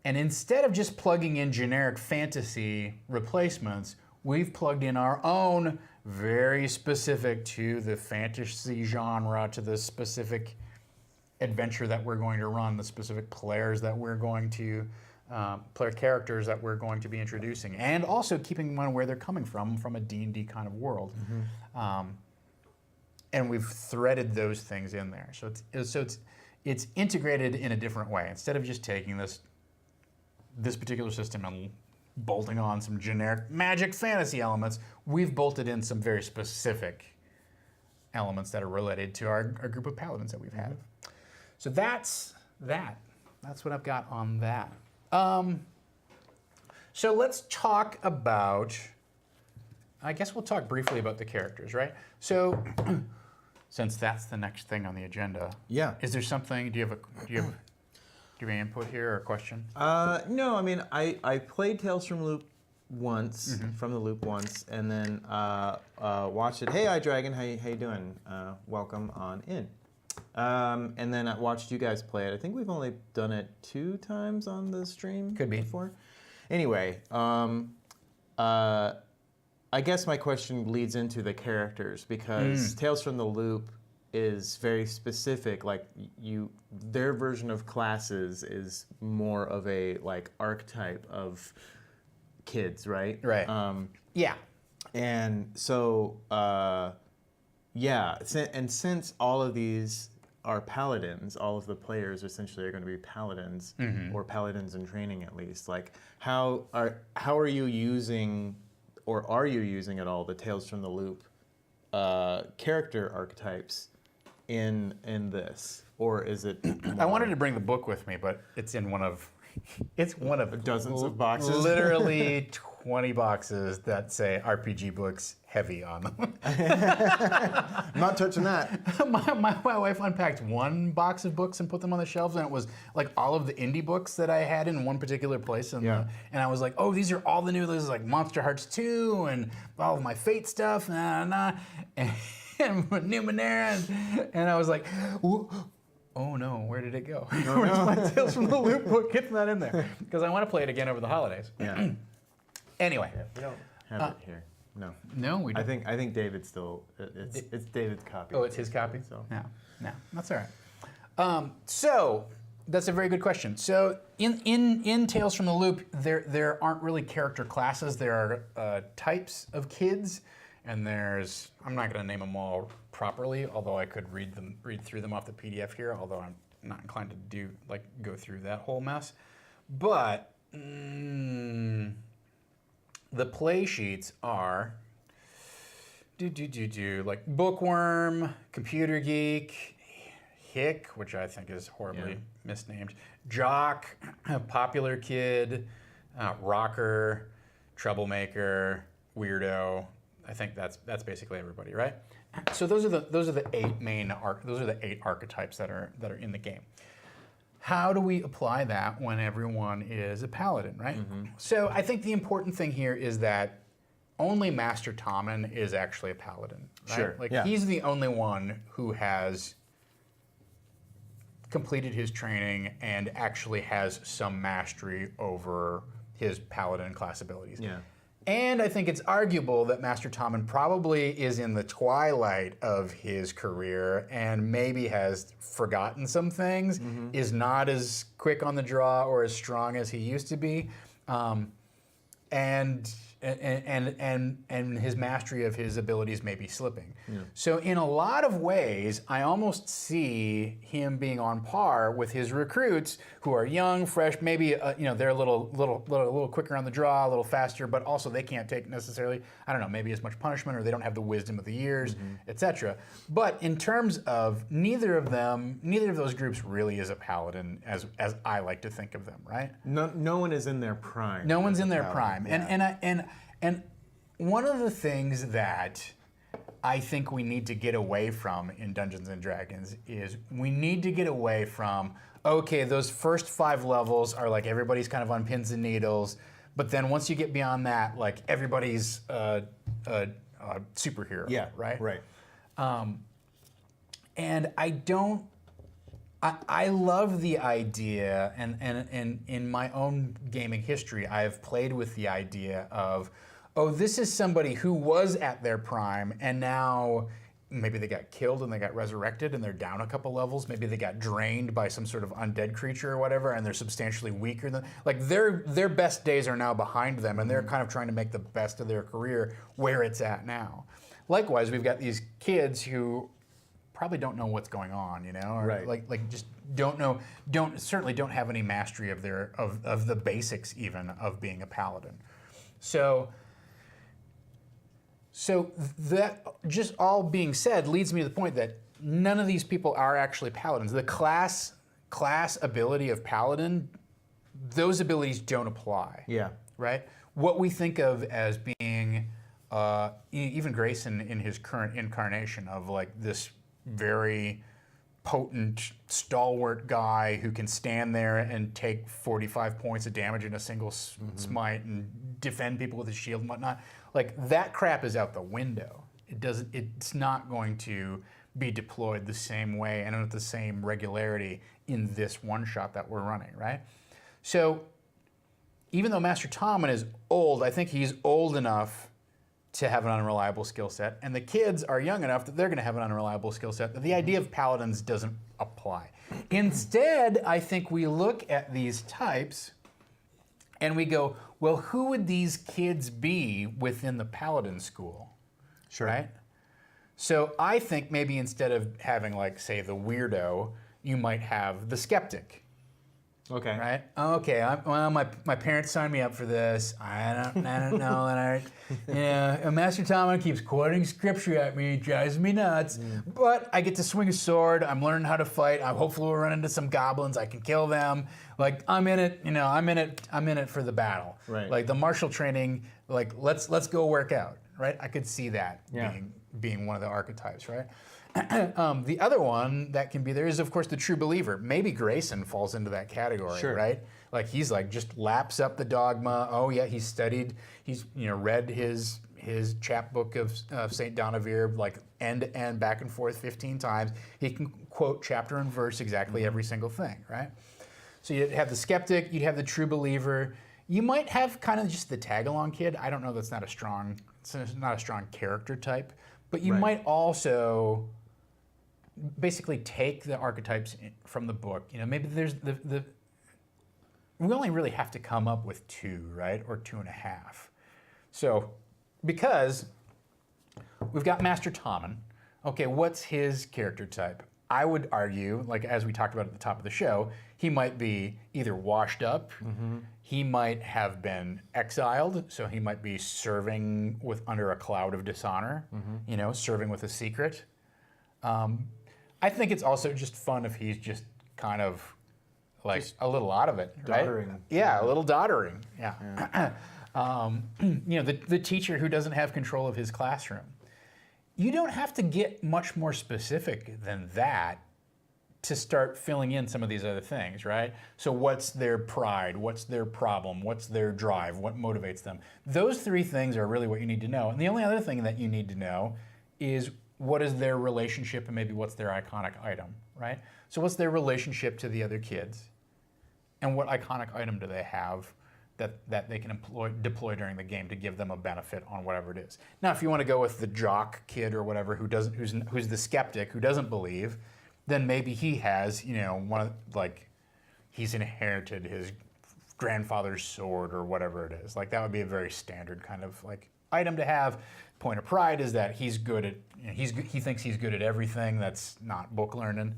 [SPEAKER 1] And instead of just plugging in generic fantasy replacements, we've plugged in our own very specific to the fantasy genre, to the specific adventure that we're going to run, the specific players that we're going to, player characters that we're going to be introducing, and also keeping in mind where they're coming from a D&D kind of world. And we've threaded those things in there. So it's integrated in a different way. Instead of just taking this particular system and bolting on some generic magic fantasy elements, we've bolted in some very specific elements that are related to our group of paladins that we've had. So that's that. That's what I've got on that. So let's talk about, I guess we'll talk briefly about the characters, right? So since that's the next thing on the agenda, is there something, do you have any input here or a question?
[SPEAKER 2] No, I mean, I played Tales from Loop once, and then watched it. Hey, iDragon, how you doing? Welcome on in. And then I watched you guys play it. I think we've only done it 2 times on the stream.
[SPEAKER 1] Could be.
[SPEAKER 2] Before. Anyway, I guess my question leads into the characters, because Tales from the Loop is very specific. Like their version of classes is more of a like archetype of kids, right?
[SPEAKER 1] Right. Yeah.
[SPEAKER 2] And so, and since all of these are paladins, all of the players essentially are going to be paladins, or paladins in training at least. Like, how are you using, or are you using at all, the Tales from the Loop character archetypes in this, or is it?
[SPEAKER 1] I wanted to bring the book with me, but it's in one of
[SPEAKER 2] dozens of boxes.
[SPEAKER 1] Literally 20 boxes that say RPG books heavy on them.
[SPEAKER 2] I'm not touching that.
[SPEAKER 1] My wife unpacked one box of books and put them on the shelves, and it was like all of the indie books that I had in one particular place. And I was like, oh, these are all the new, this is like Monster Hearts 2 and all of my Fate stuff, and Numenera, and I was like, oh no, where did it go? Where's my Tales from the Loop book? It's not in there. Because I want to play it again over the holidays.
[SPEAKER 2] Yeah.
[SPEAKER 1] Anyway.
[SPEAKER 2] We don't have it here. No.
[SPEAKER 1] No, we don't.
[SPEAKER 2] I think David's still, it's David's copy.
[SPEAKER 1] Oh, it's his copy?
[SPEAKER 2] So.
[SPEAKER 1] No, that's all right. So, that's a very good question. So, in Tales from the Loop, there aren't really character classes. There are types of kids, and there's, I'm not going to name them all properly, although I could read through them off the PDF here, although I'm not inclined to go through that whole mess. But the play sheets are like Bookworm, Computer Geek, Hick, which I think is horribly misnamed, Jock, Popular Kid, Rocker, Troublemaker, Weirdo. I think that's basically everybody, right? So those are the 8 archetypes that are in the game. How do we apply that when everyone is a paladin, right? So I think the important thing here is that only Master Tommen is actually a paladin. Right?
[SPEAKER 2] Sure,
[SPEAKER 1] Like
[SPEAKER 2] yeah.
[SPEAKER 1] he's the only one who has completed his training and actually has some mastery over his paladin class abilities.
[SPEAKER 2] Yeah.
[SPEAKER 1] And I think it's arguable that Master Tommen probably is in the twilight of his career and maybe has forgotten some things, is not as quick on the draw or as strong as he used to be, and his mastery of his abilities may be slipping.
[SPEAKER 2] Yeah.
[SPEAKER 1] So in a lot of ways, I almost see him being on par with his recruits who are young, fresh, maybe they're a little quicker on the draw, a little faster, but also they can't take necessarily, I don't know, maybe as much punishment, or they don't have the wisdom of the years, etc. But in terms of neither of those groups really is a paladin as I like to think of them, right?
[SPEAKER 2] No one is in their prime.
[SPEAKER 1] No one's
[SPEAKER 2] as a
[SPEAKER 1] in their
[SPEAKER 2] paladin,
[SPEAKER 1] prime.
[SPEAKER 2] yeah.
[SPEAKER 1] And one of the things that I think we need to get away from in Dungeons and Dragons is we need to get away from, okay, those first 5 levels are like everybody's kind of on pins and needles, but then once you get beyond that, like everybody's a superhero,
[SPEAKER 2] Yeah,
[SPEAKER 1] right?
[SPEAKER 2] right.
[SPEAKER 1] And I love the idea, and in my own gaming history, I've played with the idea of, oh, this is somebody who was at their prime, and now maybe they got killed and they got resurrected and they're down a couple levels. Maybe they got drained by some sort of undead creature or whatever, and they're substantially weaker than, like their best days are now behind them, and they're kind of trying to make the best of their career where it's at now. Likewise, we've got these kids who probably don't know what's going on, or
[SPEAKER 2] Right.
[SPEAKER 1] like just certainly don't have any mastery of the basics even of being a paladin. So that just all being said leads me to the point that none of these people are actually paladins. The class ability of paladin, those abilities don't apply.
[SPEAKER 2] Yeah.
[SPEAKER 1] Right? What we think of as being even Grayson in his current incarnation of like this very potent, stalwart guy who can stand there and take 45 points of damage in a single smite and defend people with his shield and whatnot. Like that crap is out the window. It's not going to be deployed the same way and at the same regularity in this one shot that we're running, right? So even though Master Tommen is old, I think he's old enough to have an unreliable skill set, and the kids are young enough that they're going to have an unreliable skill set, that the idea of paladins doesn't apply. Instead, I think we look at these types and we go, well, who would these kids be within the paladin school?
[SPEAKER 2] Sure.
[SPEAKER 1] Right? So I think maybe instead of having, like, say, the weirdo, you might have the skeptic.
[SPEAKER 2] Okay.
[SPEAKER 1] Right? Okay. My parents signed me up for this. I don't know. And Master Tommen keeps quoting scripture at me. It drives me nuts. But I get to swing a sword. I'm learning how to fight. I hopefully will run into some goblins. I can kill them. Like I'm in it. I'm in it for the battle.
[SPEAKER 2] Right.
[SPEAKER 1] Like the martial training. Like let's go work out. Right? I could see that being one of the archetypes. Right? The other one that can be there is, of course, the true believer. Maybe Grayson falls into that category,
[SPEAKER 2] Sure.
[SPEAKER 1] right? Like he's like just laps up the dogma. Oh yeah, he's studied. He's read his chapbook of Saint Donavir like end to end, back and forth 15 times. He can quote chapter and verse exactly every single thing, right? So you'd have the skeptic. You'd have the true believer. You might have kind of just the tag along kid. I don't know. It's not a strong character type, but you
[SPEAKER 2] Right.
[SPEAKER 1] might also basically take the archetypes from the book. Maybe there's we only really have to come up with 2, right? Or 2.5. So, because we've got Master Tommen, okay, what's his character type? I would argue, like as we talked about at the top of the show, he might be either washed up, he might have been exiled, so he might be serving under a cloud of dishonor, serving with a secret. I think it's also just fun if he's just kind of like just a little out of it, right?
[SPEAKER 2] Doddering.
[SPEAKER 1] Yeah, a little doddering. Yeah. The teacher who doesn't have control of his classroom. You don't have to get much more specific than that to start filling in some of these other things, right? So what's their pride? What's their problem? What's their drive? What motivates them? Those three things are really what you need to know. And the only other thing that you need to know is what is their relationship and maybe what's their iconic item, right? So what's their relationship to the other kids? And what iconic item do they have that they can deploy during the game to give them a benefit on whatever it is? Now, if you want to go with the jock kid or whatever who's the skeptic, who doesn't believe, then maybe he has, he's inherited his grandfather's sword or whatever it is. Like that would be a very standard kind of like item to have. Point of pride is that he's good at, he thinks he's good at everything that's not book learning.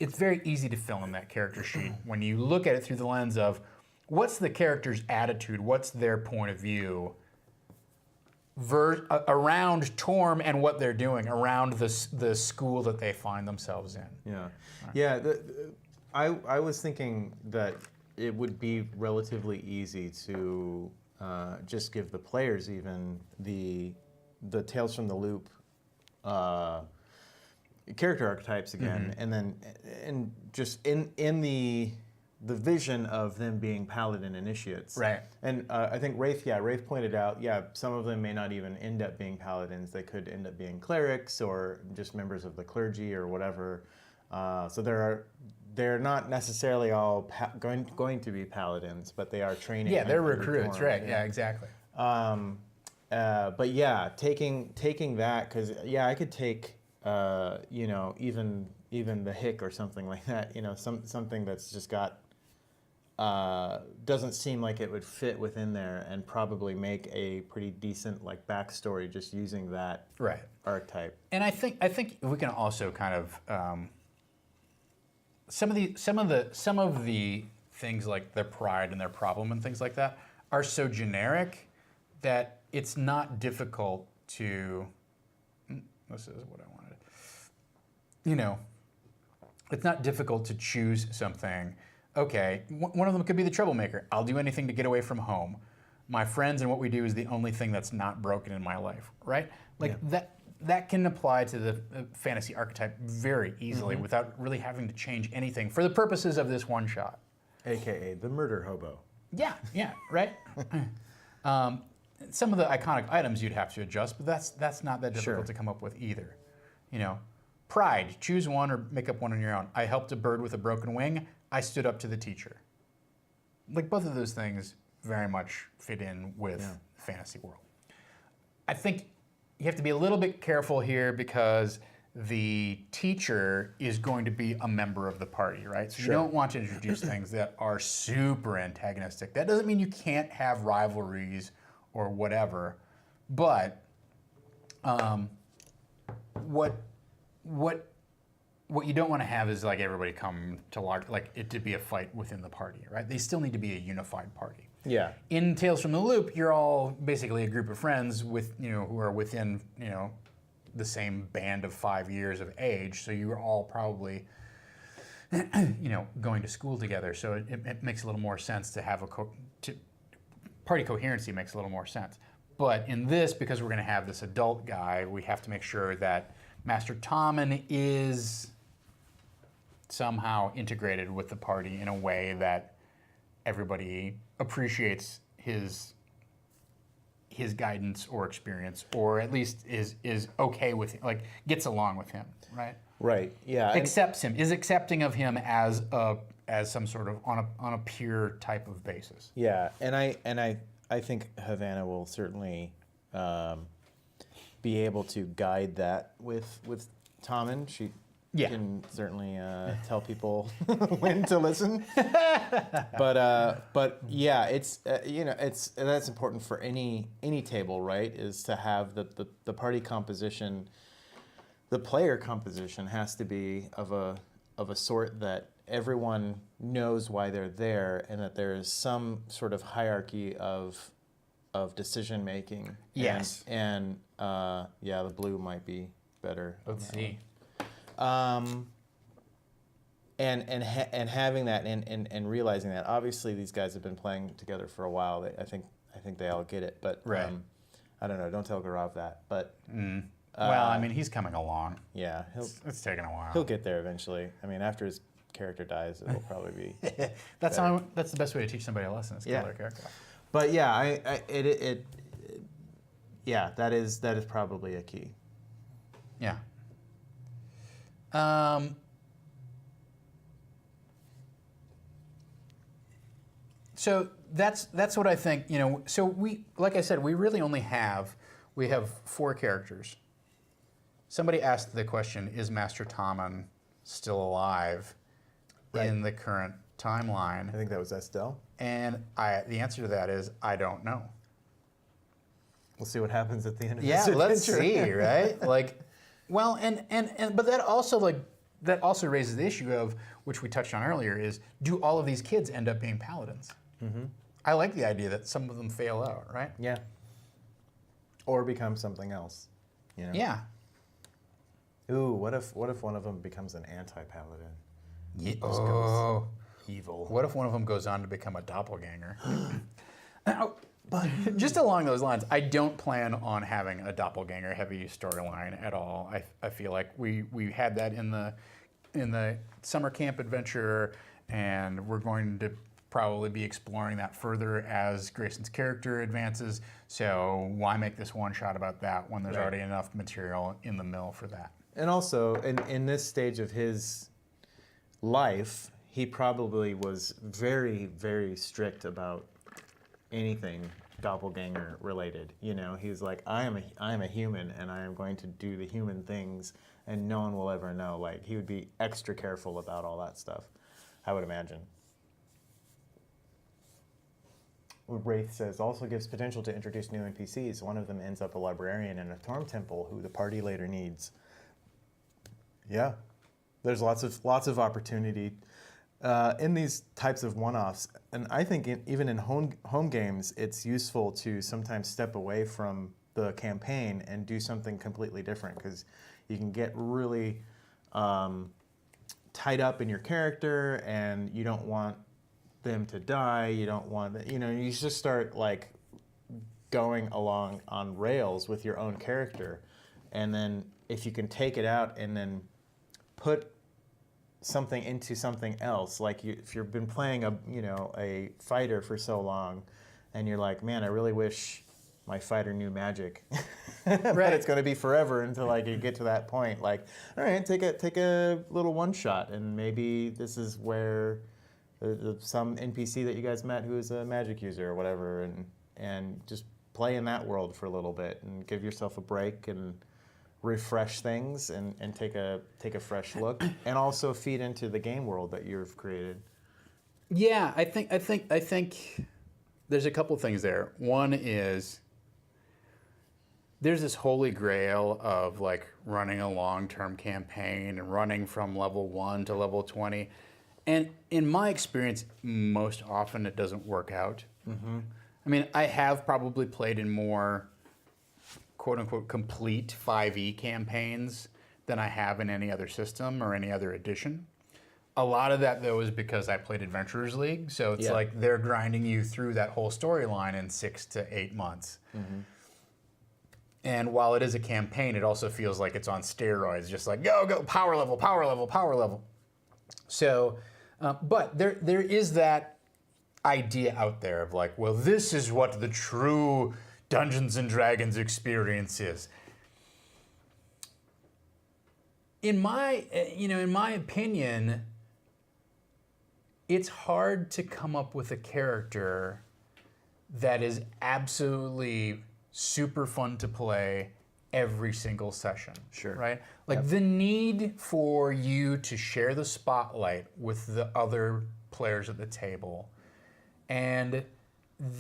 [SPEAKER 1] It's very easy to fill in that character sheet when you look at it through the lens of what's the character's attitude, what's their point of view around Torm and what they're doing, around the school that they find themselves in.
[SPEAKER 2] Yeah, yeah. I was thinking that it would be relatively easy to just give the players even the Tales from the Loop character archetypes again, and just in the vision of them being paladin initiates.
[SPEAKER 1] Right.
[SPEAKER 2] And I think Wraith pointed out, some of them may not even end up being paladins. They could end up being clerics or just members of the clergy or whatever. So they're not necessarily all going to be paladins, but they are training.
[SPEAKER 1] Yeah, they're recruits, right? Yeah, exactly.
[SPEAKER 2] But yeah, taking that, because I could take even the hick or something like that. Something that's just got doesn't seem like it would fit within there, and probably make a pretty decent like backstory just using that archetype.
[SPEAKER 1] And I think we can also kind of some of the things like their pride and their problem and things like that are so generic that it's not difficult to. This is what I wanted. It's not difficult to choose something. Okay, one of them could be the troublemaker. I'll do anything to get away from home. My friends and what we do is the only thing that's not broken in my life, right? Like that can apply to the fantasy archetype very easily without really having to change anything for the purposes of this one shot.
[SPEAKER 2] AKA the murder hobo.
[SPEAKER 1] Yeah, right? Some of the iconic items you'd have to adjust, but that's not that difficult to come up with either. Pride, choose one or make up one on your own. I helped a bird with a broken wing. I stood up to the teacher. Like both of those things very much fit in with the fantasy world. I think you have to be a little bit careful here because the teacher is going to be a member of the party, right? So you don't want to introduce things that are super antagonistic. That doesn't mean you can't have rivalries or whatever, but what you don't want to have is like everybody come to like it to be a fight within the party, right? They still need to be a unified party.
[SPEAKER 2] Yeah.
[SPEAKER 1] In Tales from the Loop, you're all basically a group of friends with who are within the same band of 5 years of age, so you're all probably going to school together. So it makes a little more sense to have party coherency makes a little more sense. But in this, because we're going to have this adult guy, we have to make sure that Master Tommen is somehow integrated with the party in a way that everybody appreciates his guidance or experience, or at least is okay with him, like gets along with him, right?
[SPEAKER 2] Right. Yeah.
[SPEAKER 1] Accepts him, is accepting of him as some sort of on a peer type of basis.
[SPEAKER 2] Yeah, and I think Havana will certainly be able to guide that with Tommen. She can certainly tell people when to listen. But yeah, it's that's important for any table, right? Is to have the party composition, the player composition has to be of a sort that everyone knows why they're there, and that there is some sort of hierarchy of decision making.
[SPEAKER 1] Yes.
[SPEAKER 2] And the blue might be better.
[SPEAKER 1] Let's see.
[SPEAKER 2] And having that and realizing that, obviously these guys have been playing together for a while. I think they all get it, but I don't know. Don't tell Gaurav that. But
[SPEAKER 1] Well, I mean, he's coming along.
[SPEAKER 2] Yeah,
[SPEAKER 1] It's taking a while.
[SPEAKER 2] he'll get there eventually. I mean, after his character dies, it'll probably be.
[SPEAKER 1] That's the best way to teach somebody a lesson is kill their character.
[SPEAKER 2] But yeah, yeah, that is probably a key.
[SPEAKER 1] Yeah. So that's what I think. So we, like I said, we really only have 4 characters. Somebody asked the question: is Master Tommen still alive in the current timeline?
[SPEAKER 2] I think that was Estelle.
[SPEAKER 1] And the answer to that is I don't know.
[SPEAKER 2] We'll see what happens at the end of this
[SPEAKER 1] Yeah,
[SPEAKER 2] adventure.
[SPEAKER 1] let's see, right? Well, but that also raises the issue of, which we touched on earlier, is do all of these kids end up being paladins? Mm-hmm. I like the idea that some of them fail out, right?
[SPEAKER 2] Yeah. Or become something else.
[SPEAKER 1] Yeah.
[SPEAKER 2] Ooh, what if one of them becomes an anti-paladin?
[SPEAKER 1] Yeah.
[SPEAKER 2] Just goes evil.
[SPEAKER 1] What if one of them goes on to become a doppelganger? But just along those lines, I don't plan on having a doppelganger heavy storyline at all. I feel like we had that in the summer camp adventure, and we're going to probably be exploring that further as Grayson's character advances. So why make this one shot about that when there's already enough material in the mill for that?
[SPEAKER 2] And also, in this stage of his life, he probably was very, very strict about anything doppelganger related. He's like, I am a human, and I am going to do the human things, and no one will ever know. Like, he would be extra careful about all that stuff, I would imagine. Wraith says, also gives potential to introduce new NPCs. One of them ends up a librarian in a Torm temple who the party later needs. Yeah, there's lots of opportunity in these types of one-offs, and I think even in home games, it's useful to sometimes step away from the campaign and do something completely different, because you can get really tied up in your character, and you don't want them to die. You don't want you just start like going along on rails with your own character, and then if you can take it out and then put something into something else, like if you've been playing a fighter for so long, and you're like, man, I really wish my fighter knew magic, but it's going to be forever until you get to that point. Like, all right, take a little one shot, and maybe this is where some NPC that you guys met who is a magic user or whatever, and just play in that world for a little bit and give yourself a break and refresh things and take a fresh look, and also feed into the game world that you've created.
[SPEAKER 1] Yeah, I think there's a couple things there. One is there's this holy grail of running a long-term campaign and running from level 1 to level 20. And in my experience, most often it doesn't work out. Mm-hmm. I mean, I have probably played in more quote-unquote complete 5e campaigns than I have in any other system or any other edition. A lot of that, though, is because I played Adventurers League, so it's like they're grinding you through that whole storyline in 6 to 8 months. Mm-hmm. And while it is a campaign, it also feels like it's on steroids, just like, go, power level, power level, power level. So, but there is that idea out there of well, this is what the true Dungeons and Dragons experience is. In my opinion, it's hard to come up with a character that is absolutely super fun to play every single session.
[SPEAKER 2] Sure.
[SPEAKER 1] Right? The need for you to share the spotlight with the other players at the table, and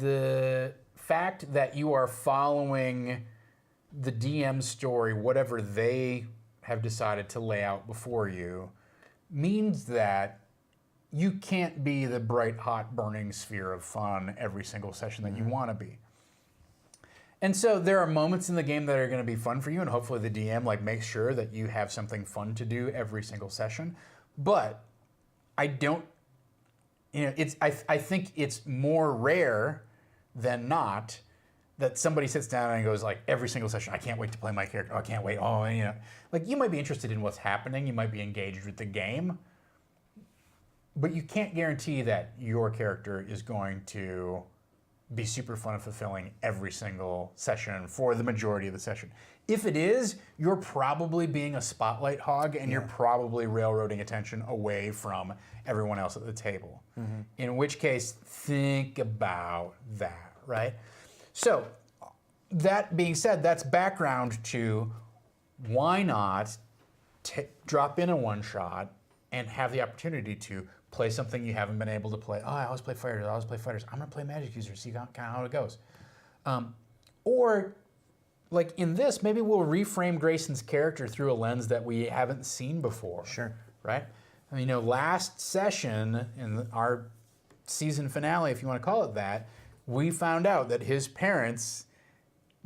[SPEAKER 1] the fact that you are following the DM's story, whatever they have decided to lay out before you, means that you can't be the bright, hot, burning sphere of fun every single session that you want to be. And so there are moments in the game that are going to be fun for you, and hopefully the DM makes sure that you have something fun to do every single session. But I don't, I think it's more rare than not that somebody sits down and goes like every single session, I can't wait to play my character. Oh, I can't wait. Oh, you know, like you might be interested in what's happening. You might be engaged with the game, but you can't guarantee that your character is going to be super fun and fulfilling every single session for the majority of the session. If it is, you're probably being a spotlight hog and you're probably railroading attention away from everyone else at the table. In which case, think about that, right? So, that being said, that's background to why not drop in a one-shot and have the opportunity to play something you haven't been able to play. Oh, I always play fighters. I'm going to play magic users, see kind of how it goes. Or, like in this, maybe we'll reframe Grayson's character through a lens that we haven't seen before.
[SPEAKER 2] Sure.
[SPEAKER 1] Right? I mean, you know, last session in our season finale, if you want to call it that, we found out that his parents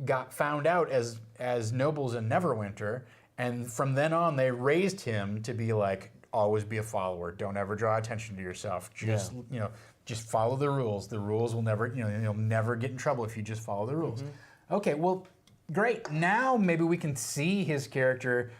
[SPEAKER 1] got found out as nobles in Neverwinter, and from then on they raised him to be like, always be a follower. Don't ever draw attention to yourself. Just you know, just follow the rules. The rules will never, you know, you'll never get in trouble if you just follow the rules. Okay, well, great. Now maybe we can see his character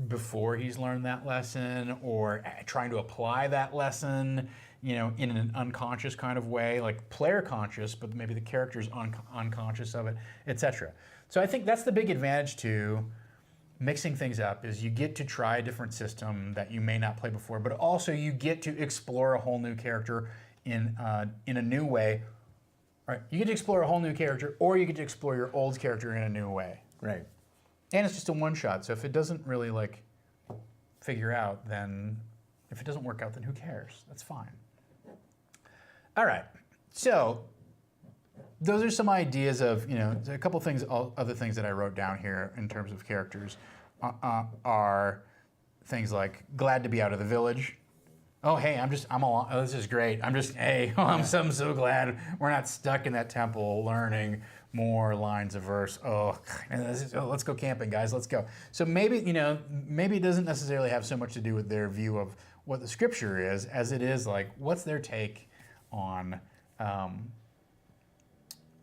[SPEAKER 1] before he's learned that lesson, or trying to apply that lesson, you know, in an unconscious kind of way, like player conscious, but maybe the character's unconscious of it, etc. So I think that's the big advantage to mixing things up, is you get to try a different system that you may not play before, but also you get to explore a whole new character in a new way. Right? You get to explore a whole new character, or you get to explore your old character in a new way.
[SPEAKER 2] Right.
[SPEAKER 1] And it's just a one-shot, so if it doesn't really like figure out, then if it doesn't work out, then who cares? That's fine. All right, so those are some ideas of, you know, a couple things, other things that I wrote down here in terms of characters are things like glad to be out of the village. Oh, hey, I'm along. Oh, this is great. I'm so glad we're not stuck in that temple learning more lines of verse. Let's go camping, guys. Let's go. So maybe, you know, maybe it doesn't necessarily have so much to do with their view of what the scripture is, as it is like, what's their take on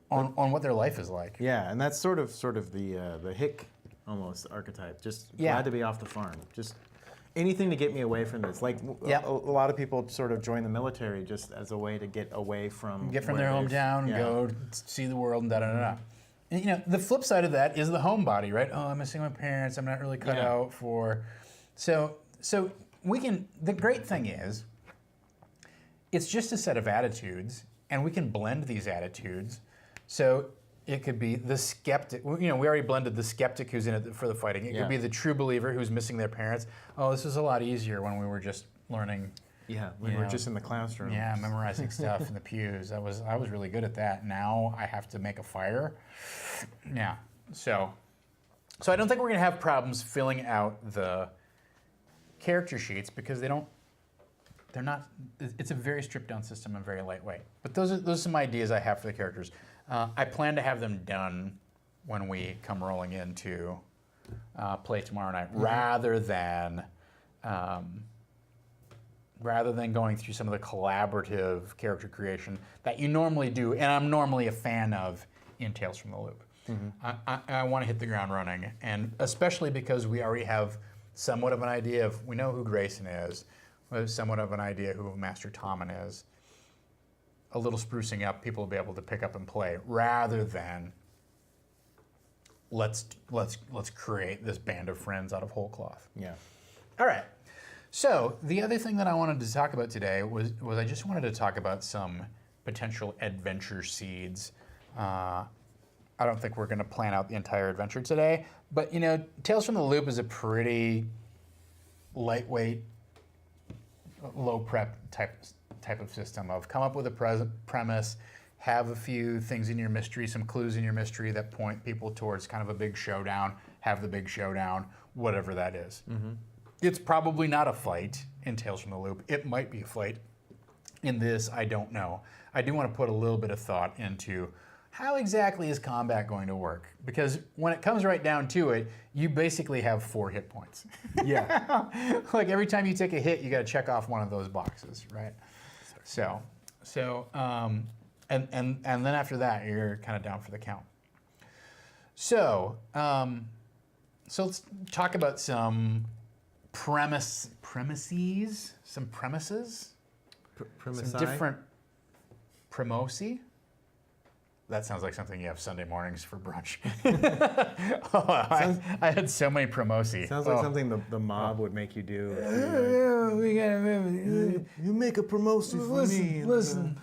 [SPEAKER 1] what their life is like.
[SPEAKER 2] Yeah, and that's sort of the hick almost archetype. Just glad to be off the farm. Just anything to get me away from this. Like a lot of people sort of join the military just as a way to get away from
[SPEAKER 1] their hometown, go see the world, and da-da-da-da. And, you know, the flip side of that is the homebody, right? Oh, I'm missing my parents. I'm not really cut out for. So we can. The great thing is, it's just a set of attitudes, and we can blend these attitudes. So it could be the skeptic. You know, we already blended the skeptic who's in it for the fighting. It could be the true believer who's missing their parents. Oh, this was a lot easier when we were just learning.
[SPEAKER 2] Yeah, we were just in the classroom.
[SPEAKER 1] Yeah, memorizing stuff in the pews. I was really good at that. Now I have to make a fire. Yeah. So I don't think we're gonna have problems filling out the character sheets, because they're not. It's a very stripped down system and very lightweight. But those are some ideas I have for the characters. I plan to have them done when we come rolling into play tomorrow night, rather than going through some of the collaborative character creation that you normally do, and I'm normally a fan of in Tales from the Loop. I want to hit the ground running, and especially because we already have somewhat of an idea of, we know who Grayson is, we have somewhat of an idea who Master Tommen is. A little sprucing up, people will be able to pick up and play, rather than let's create this band of friends out of whole cloth.
[SPEAKER 2] Yeah.
[SPEAKER 1] All right. So the other thing that I wanted to talk about today was I just wanted to talk about some potential adventure seeds. I don't think we're going to plan out the entire adventure today, but you know, Tales from the Loop is a pretty lightweight, low prep type of system of come up with a premise, have a few things in your mystery, some clues in your mystery that point people towards kind of a big showdown, have the big showdown, whatever that is. It's probably not a fight in Tales from the Loop. It might be a fight. In this, I don't know. I do want to put a little bit of thought into how exactly is combat going to work? Because when it comes right down to it, you basically have 4 hit points.
[SPEAKER 2] Yeah.
[SPEAKER 1] Like every time you take a hit, you got to check off one of those boxes, right? So and then after that, you're kind of down for the count. So, so let's talk about some premises, some different premosi. That sounds like something you have Sunday mornings for brunch. I had so many promosi.
[SPEAKER 2] Sounds like something the mob would make you do.
[SPEAKER 1] We gotta remember.
[SPEAKER 2] You make a promosi for me.
[SPEAKER 1] Listen.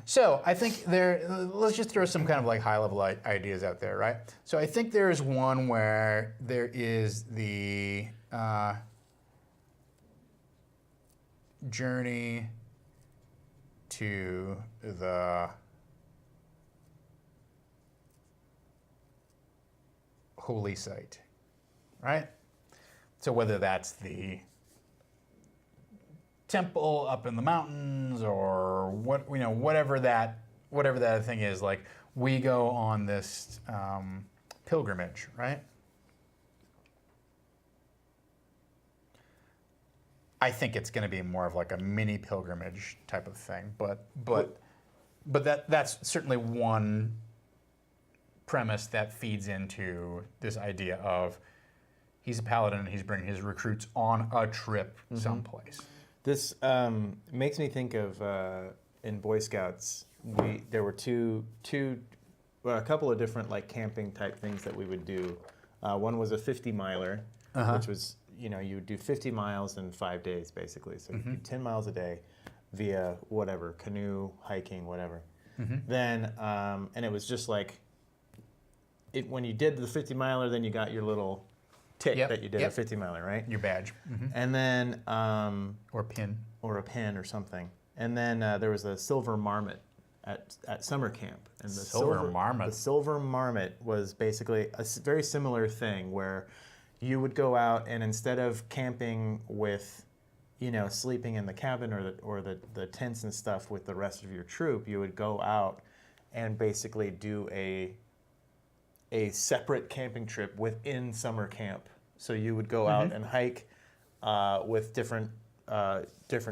[SPEAKER 1] So I think let's just throw some kind of like high level ideas out there, right? So I think there's one where there is the journey to the holy site, right? So whether that's the temple up in the mountains or whatever that thing is, like we go on this pilgrimage, right? I think it's going to be more of like a mini pilgrimage type of thing, but that's certainly one premise that feeds into this idea of he's a paladin and he's bringing his recruits on a trip someplace.
[SPEAKER 2] This makes me think of in Boy Scouts. There were a couple of different like camping type things that we would do. One was a 50-miler, which was you would do 50 miles in 5 days basically. So you do 10 miles a day via whatever, canoe, hiking, whatever. Then and it was just like when you did the 50-miler, then you got your little tick that you did a 50-miler, right?
[SPEAKER 1] Your badge.
[SPEAKER 2] And then
[SPEAKER 1] Or pin.
[SPEAKER 2] or a pin or something. And then there was a silver marmot at summer camp. And the
[SPEAKER 1] Silver marmot.
[SPEAKER 2] The silver marmot was basically a very similar thing where you would go out and instead of camping with, sleeping in the cabin or the tents and stuff with the rest of your troop, you would go out and basically do a separate camping trip within summer camp. So you would go out and hike with different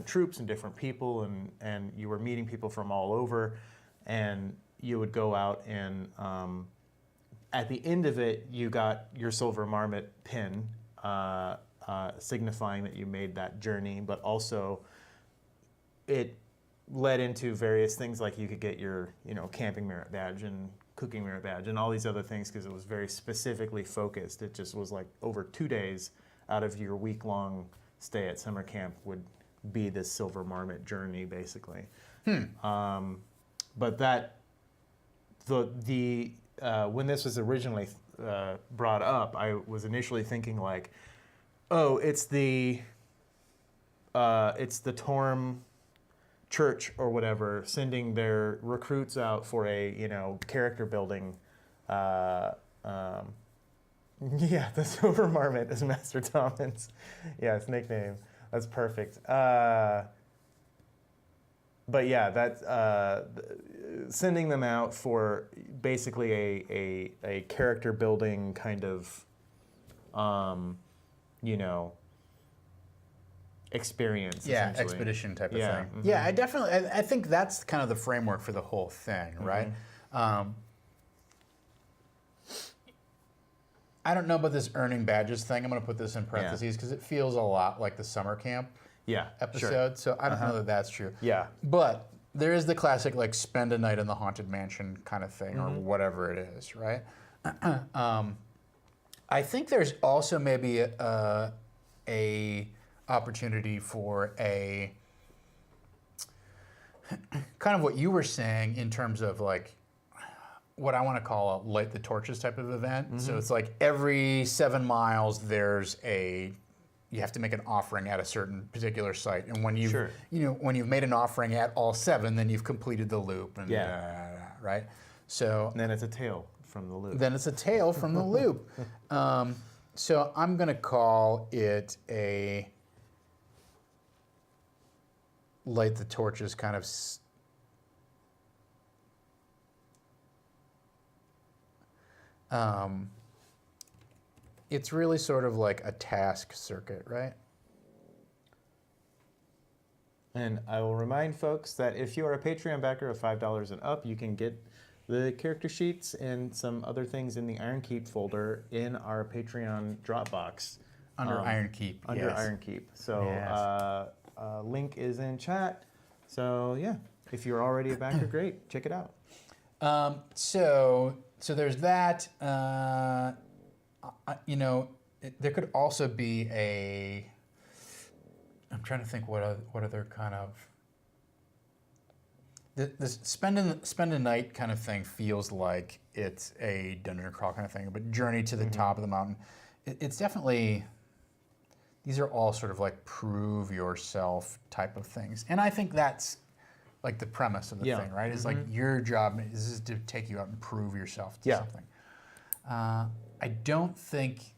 [SPEAKER 2] troops and different people, and you were meeting people from all over, and you would go out and at the end of it, you got your silver marmot pin, signifying that you made that journey, but also it led into various things like you could get your camping merit badge and cooking merit badge and all these other things because it was very specifically focused. It just was like over 2 days out of your week-long stay at summer camp would be this silver marmot journey basically. But that when this was originally brought up, I was initially thinking like, oh, it's the Torm church or whatever sending their recruits out for a character building. The silver marmot is Master Tommen's his nickname. That's perfect. But yeah, that's sending them out for basically a character building kind of experience.
[SPEAKER 1] Yeah, expedition type of thing.
[SPEAKER 2] Mm-hmm.
[SPEAKER 1] Yeah, I think that's kind of the framework for the whole thing, right? I don't know about this earning badges thing. I'm going to put this in parentheses because it feels a lot like the summer camp episode. Sure. So I don't know that that's true.
[SPEAKER 2] Yeah.
[SPEAKER 1] But there is the classic like spend a night in the haunted mansion kind of thing or whatever it is, right? I think there's also maybe a opportunity for a kind of what you were saying in terms of like what I want to call a light the torches type of event. So it's like every 7 miles you have to make an offering at a certain particular site, and when you've when you've made an offering at all 7, then you've completed the loop, and right. So
[SPEAKER 2] and then it's a tale from the loop.
[SPEAKER 1] So I'm gonna call it a light the torches kind of. It's really sort of like a task circuit, right?
[SPEAKER 2] And I will remind folks that if you are a Patreon backer of $5 and up, you can get the character sheets and some other things in the Iron Keep folder in our Patreon Dropbox.
[SPEAKER 1] Under Iron Keep.
[SPEAKER 2] Under
[SPEAKER 1] yes.
[SPEAKER 2] Iron Keep. So
[SPEAKER 1] Yes.
[SPEAKER 2] link is in chat. So yeah, if you're already a backer, great, check it out.
[SPEAKER 1] So there's that. There could also be a. I'm trying to think what other kind of. This spend a night kind of thing feels like it's a dungeon crawl kind of thing, but journey to the top of the mountain. It's definitely. These are all sort of like prove yourself type of things, and I think that's like the premise of the thing, right? It's like your job is to take you out and prove yourself to something. I don't think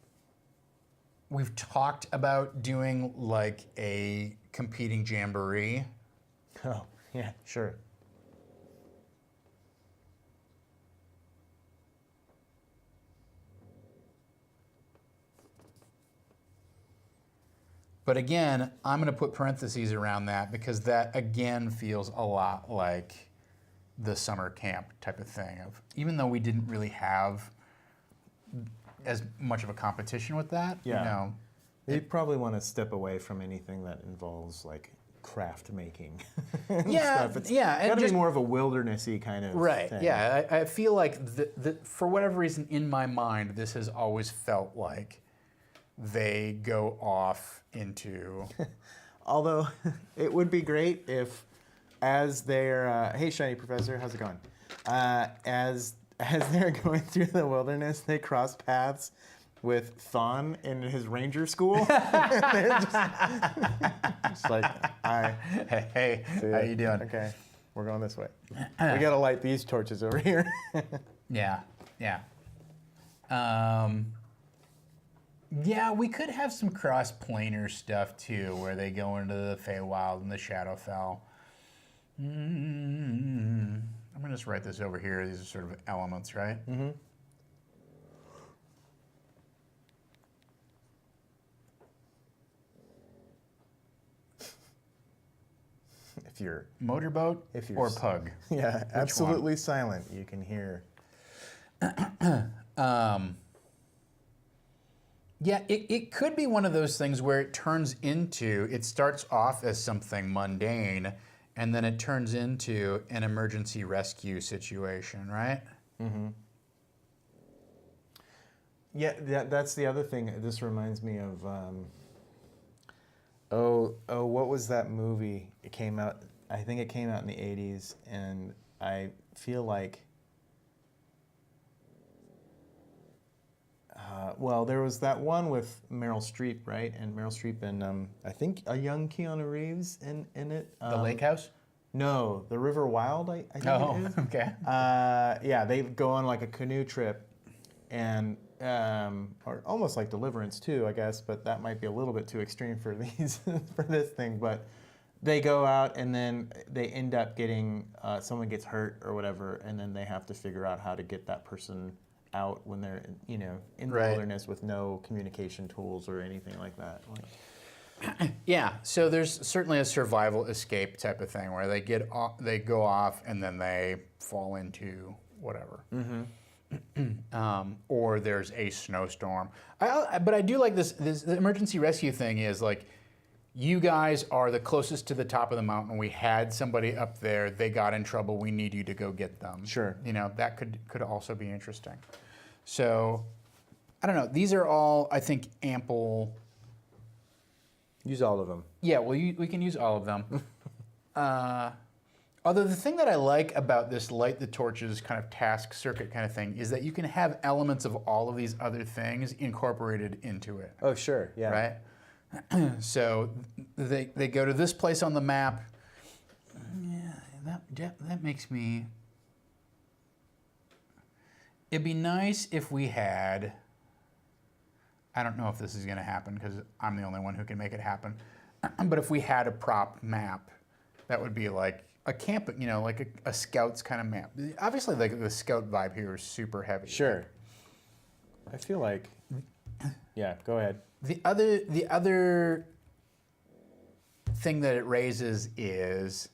[SPEAKER 1] we've talked about doing like a competing jamboree.
[SPEAKER 2] Oh, yeah, sure.
[SPEAKER 1] But again, I'm going to put parentheses around that because that again feels a lot like the summer camp type of thing. Of even though we didn't really have as much of a competition with that,
[SPEAKER 2] You probably want to step away from anything that involves like craft making.
[SPEAKER 1] Yeah,
[SPEAKER 2] stuff. It's
[SPEAKER 1] yeah,
[SPEAKER 2] got to be
[SPEAKER 1] just-
[SPEAKER 2] more of a wildernessy kind of thing.
[SPEAKER 1] Yeah, I feel like for whatever reason in my mind, this has always felt like they go off into.
[SPEAKER 2] Although it would be great if, as they're hey shiny professor, how's it going? As they're going through the wilderness, they cross paths with Thon in his ranger school. They're just like, hi.
[SPEAKER 1] Hey, how you doing?
[SPEAKER 2] Okay, we're going this way. We gotta light these torches over here.
[SPEAKER 1] Yeah. Yeah, we could have some cross-planar stuff too, where they go into the Feywild and the Shadowfell. I'm gonna just write this over here. These are sort of elements, right? Mm-hmm.
[SPEAKER 2] If you're
[SPEAKER 1] Motorboat or pug?
[SPEAKER 2] yeah, absolutely silent, you can hear.
[SPEAKER 1] Yeah, it could be one of those things where it starts off as something mundane, and then it turns into an emergency rescue situation, right?
[SPEAKER 2] Mm-hmm. Yeah, that's the other thing. This reminds me of, what was that movie? It came out, I think it came out in the 80s, and I feel like, there was that one with Meryl Streep, right? And Meryl Streep and I think a young Keanu Reeves in it.
[SPEAKER 1] The Lake House?
[SPEAKER 2] No, The River Wild, I think it is.
[SPEAKER 1] Okay.
[SPEAKER 2] Yeah, they go on like a canoe trip, and or almost like Deliverance too, I guess, but that might be a little bit too extreme for these for this thing. But they go out and then they end up getting someone gets hurt or whatever, and then they have to figure out how to get that person out when they're in the wilderness with no communication tools or anything like that.
[SPEAKER 1] Yeah, so there's certainly a survival escape type of thing where they go off and then they fall into whatever. Mm-hmm. Or there's a snowstorm. But I do like this the emergency rescue thing is like, you guys are the closest to the top of the mountain. We had somebody up there. They got in trouble. We need you to go get them.
[SPEAKER 2] Sure.
[SPEAKER 1] That could also be interesting. So, I don't know. These are all, I think, ample.
[SPEAKER 2] Use all of them.
[SPEAKER 1] Yeah, well, we can use all of them. Although the thing that I like about this light the torches kind of task circuit kind of thing is that you can have elements of all of these other things incorporated into it.
[SPEAKER 2] Oh, sure. Yeah.
[SPEAKER 1] Right? So they go to this place on the map. Yeah, that makes me. It'd be nice if we had. I don't know if this is going to happen because I'm the only one who can make it happen. But if we had a prop map, that would be like a camp, like a scout's kind of map. Obviously, like the scout vibe here is super heavy.
[SPEAKER 2] Sure. I feel like. Yeah. Go ahead.
[SPEAKER 1] The other thing that it raises is,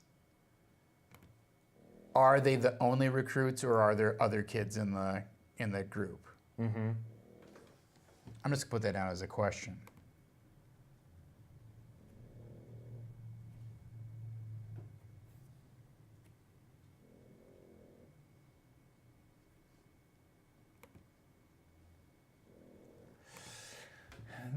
[SPEAKER 1] are they the only recruits, or are there other kids in the group? Mm-hmm. I'm just gonna put that down as a question.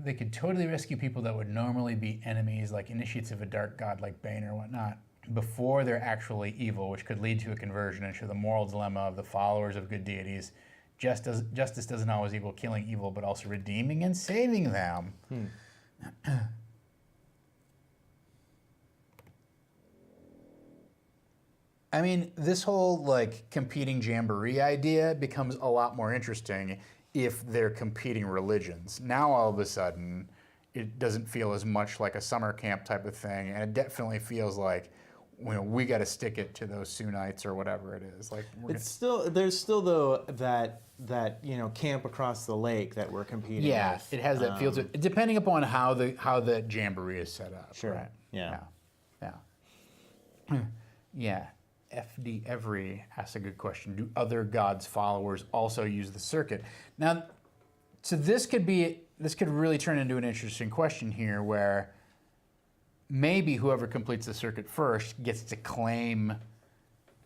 [SPEAKER 1] They could totally rescue people that would normally be enemies, like initiates of a dark god like Bane or whatnot, before they're actually evil, which could lead to a conversion and show the moral dilemma of the followers of good deities. Justice doesn't always equal killing evil, but also redeeming and saving them. I mean, this whole like competing jamboree idea becomes a lot more interesting if they're competing religions. Now all of a sudden, it doesn't feel as much like a summer camp type of thing, and it definitely feels like, you know, we got to stick it to those Soonites or whatever it is. Like
[SPEAKER 2] there's still though that you know, camp across the lake that we're competing with.
[SPEAKER 1] It has that feel to it, depending upon how the jamboree is set up.
[SPEAKER 2] Sure.
[SPEAKER 1] Right?
[SPEAKER 2] Yeah.
[SPEAKER 1] Yeah. FD Every asks a good question. Do other gods' followers also use the circuit? Now, so this could really turn into an interesting question here, where maybe whoever completes the circuit first gets to claim,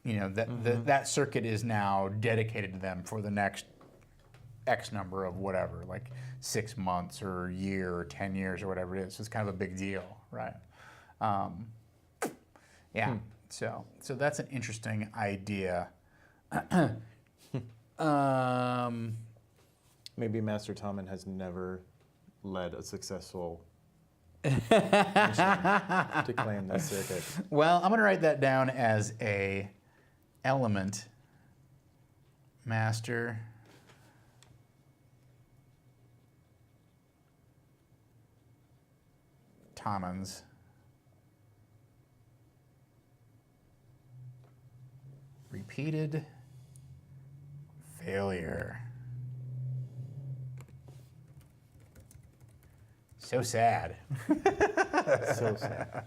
[SPEAKER 1] you know, that that circuit is now dedicated to them for the next X number of whatever, like 6 months or a year or 10 years or whatever it is. So it's kind of a big deal, right? So that's an interesting idea.
[SPEAKER 2] Maybe Master Tommen has never led a successful mission to claim that circuit.
[SPEAKER 1] Well, I'm going to write that down as a element. Master Tommen's repeated failure. So sad.
[SPEAKER 2] So sad.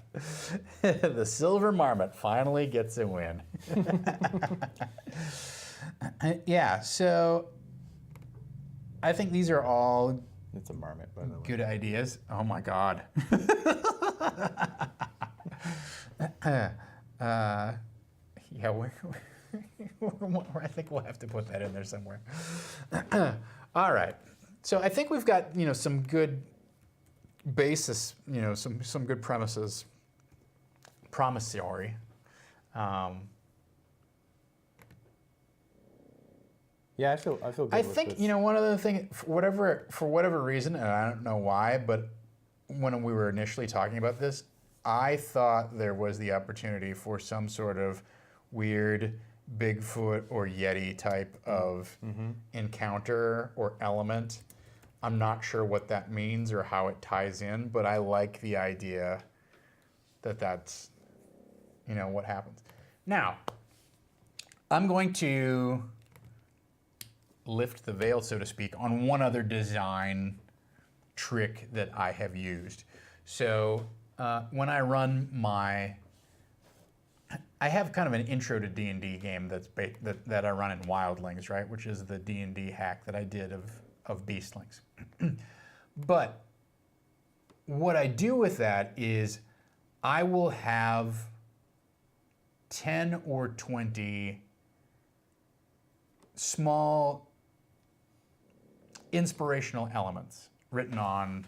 [SPEAKER 1] The silver marmot finally gets a win. Yeah, so I think these are all
[SPEAKER 2] It's a marmot, by the way.
[SPEAKER 1] good ideas. Oh my God. Yeah, I think we'll have to put that in there somewhere. All right. So I think we've got, you know, some good basis, you know, some good premises, promissory.
[SPEAKER 2] Yeah, I feel good.
[SPEAKER 1] I
[SPEAKER 2] with
[SPEAKER 1] think,
[SPEAKER 2] this.
[SPEAKER 1] you know, one other thing, for whatever reason, and I don't know why, but when we were initially talking about this, I thought there was the opportunity for some sort of weird Bigfoot or Yeti type of encounter or element. I'm not sure what that means or how it ties in, but I like the idea that that's, you know, what happens. Now, I'm going to lift the veil, so to speak, on one other design trick that I have used. So when I run I have kind of an intro to D&D game that I run in Wildlings, right? Which is the D&D hack that I did of Beastlings. But what I do with that is I will have 10 or 20 small inspirational elements written on,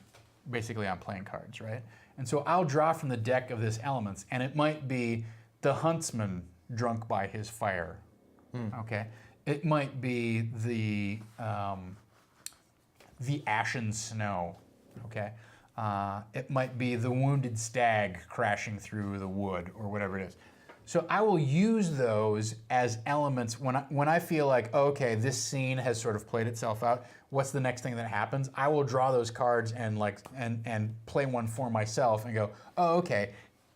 [SPEAKER 1] basically on playing cards, right? And so I'll draw from the deck of this elements, and it might be the huntsman drunk by his fire, okay? It might be the ashen snow, okay? It might be the wounded stag crashing through the wood or whatever it is. So I will use those as elements when I feel like, okay, this scene has sort of played itself out. What's the next thing that happens? I will draw those cards and play one for myself and go, oh, okay,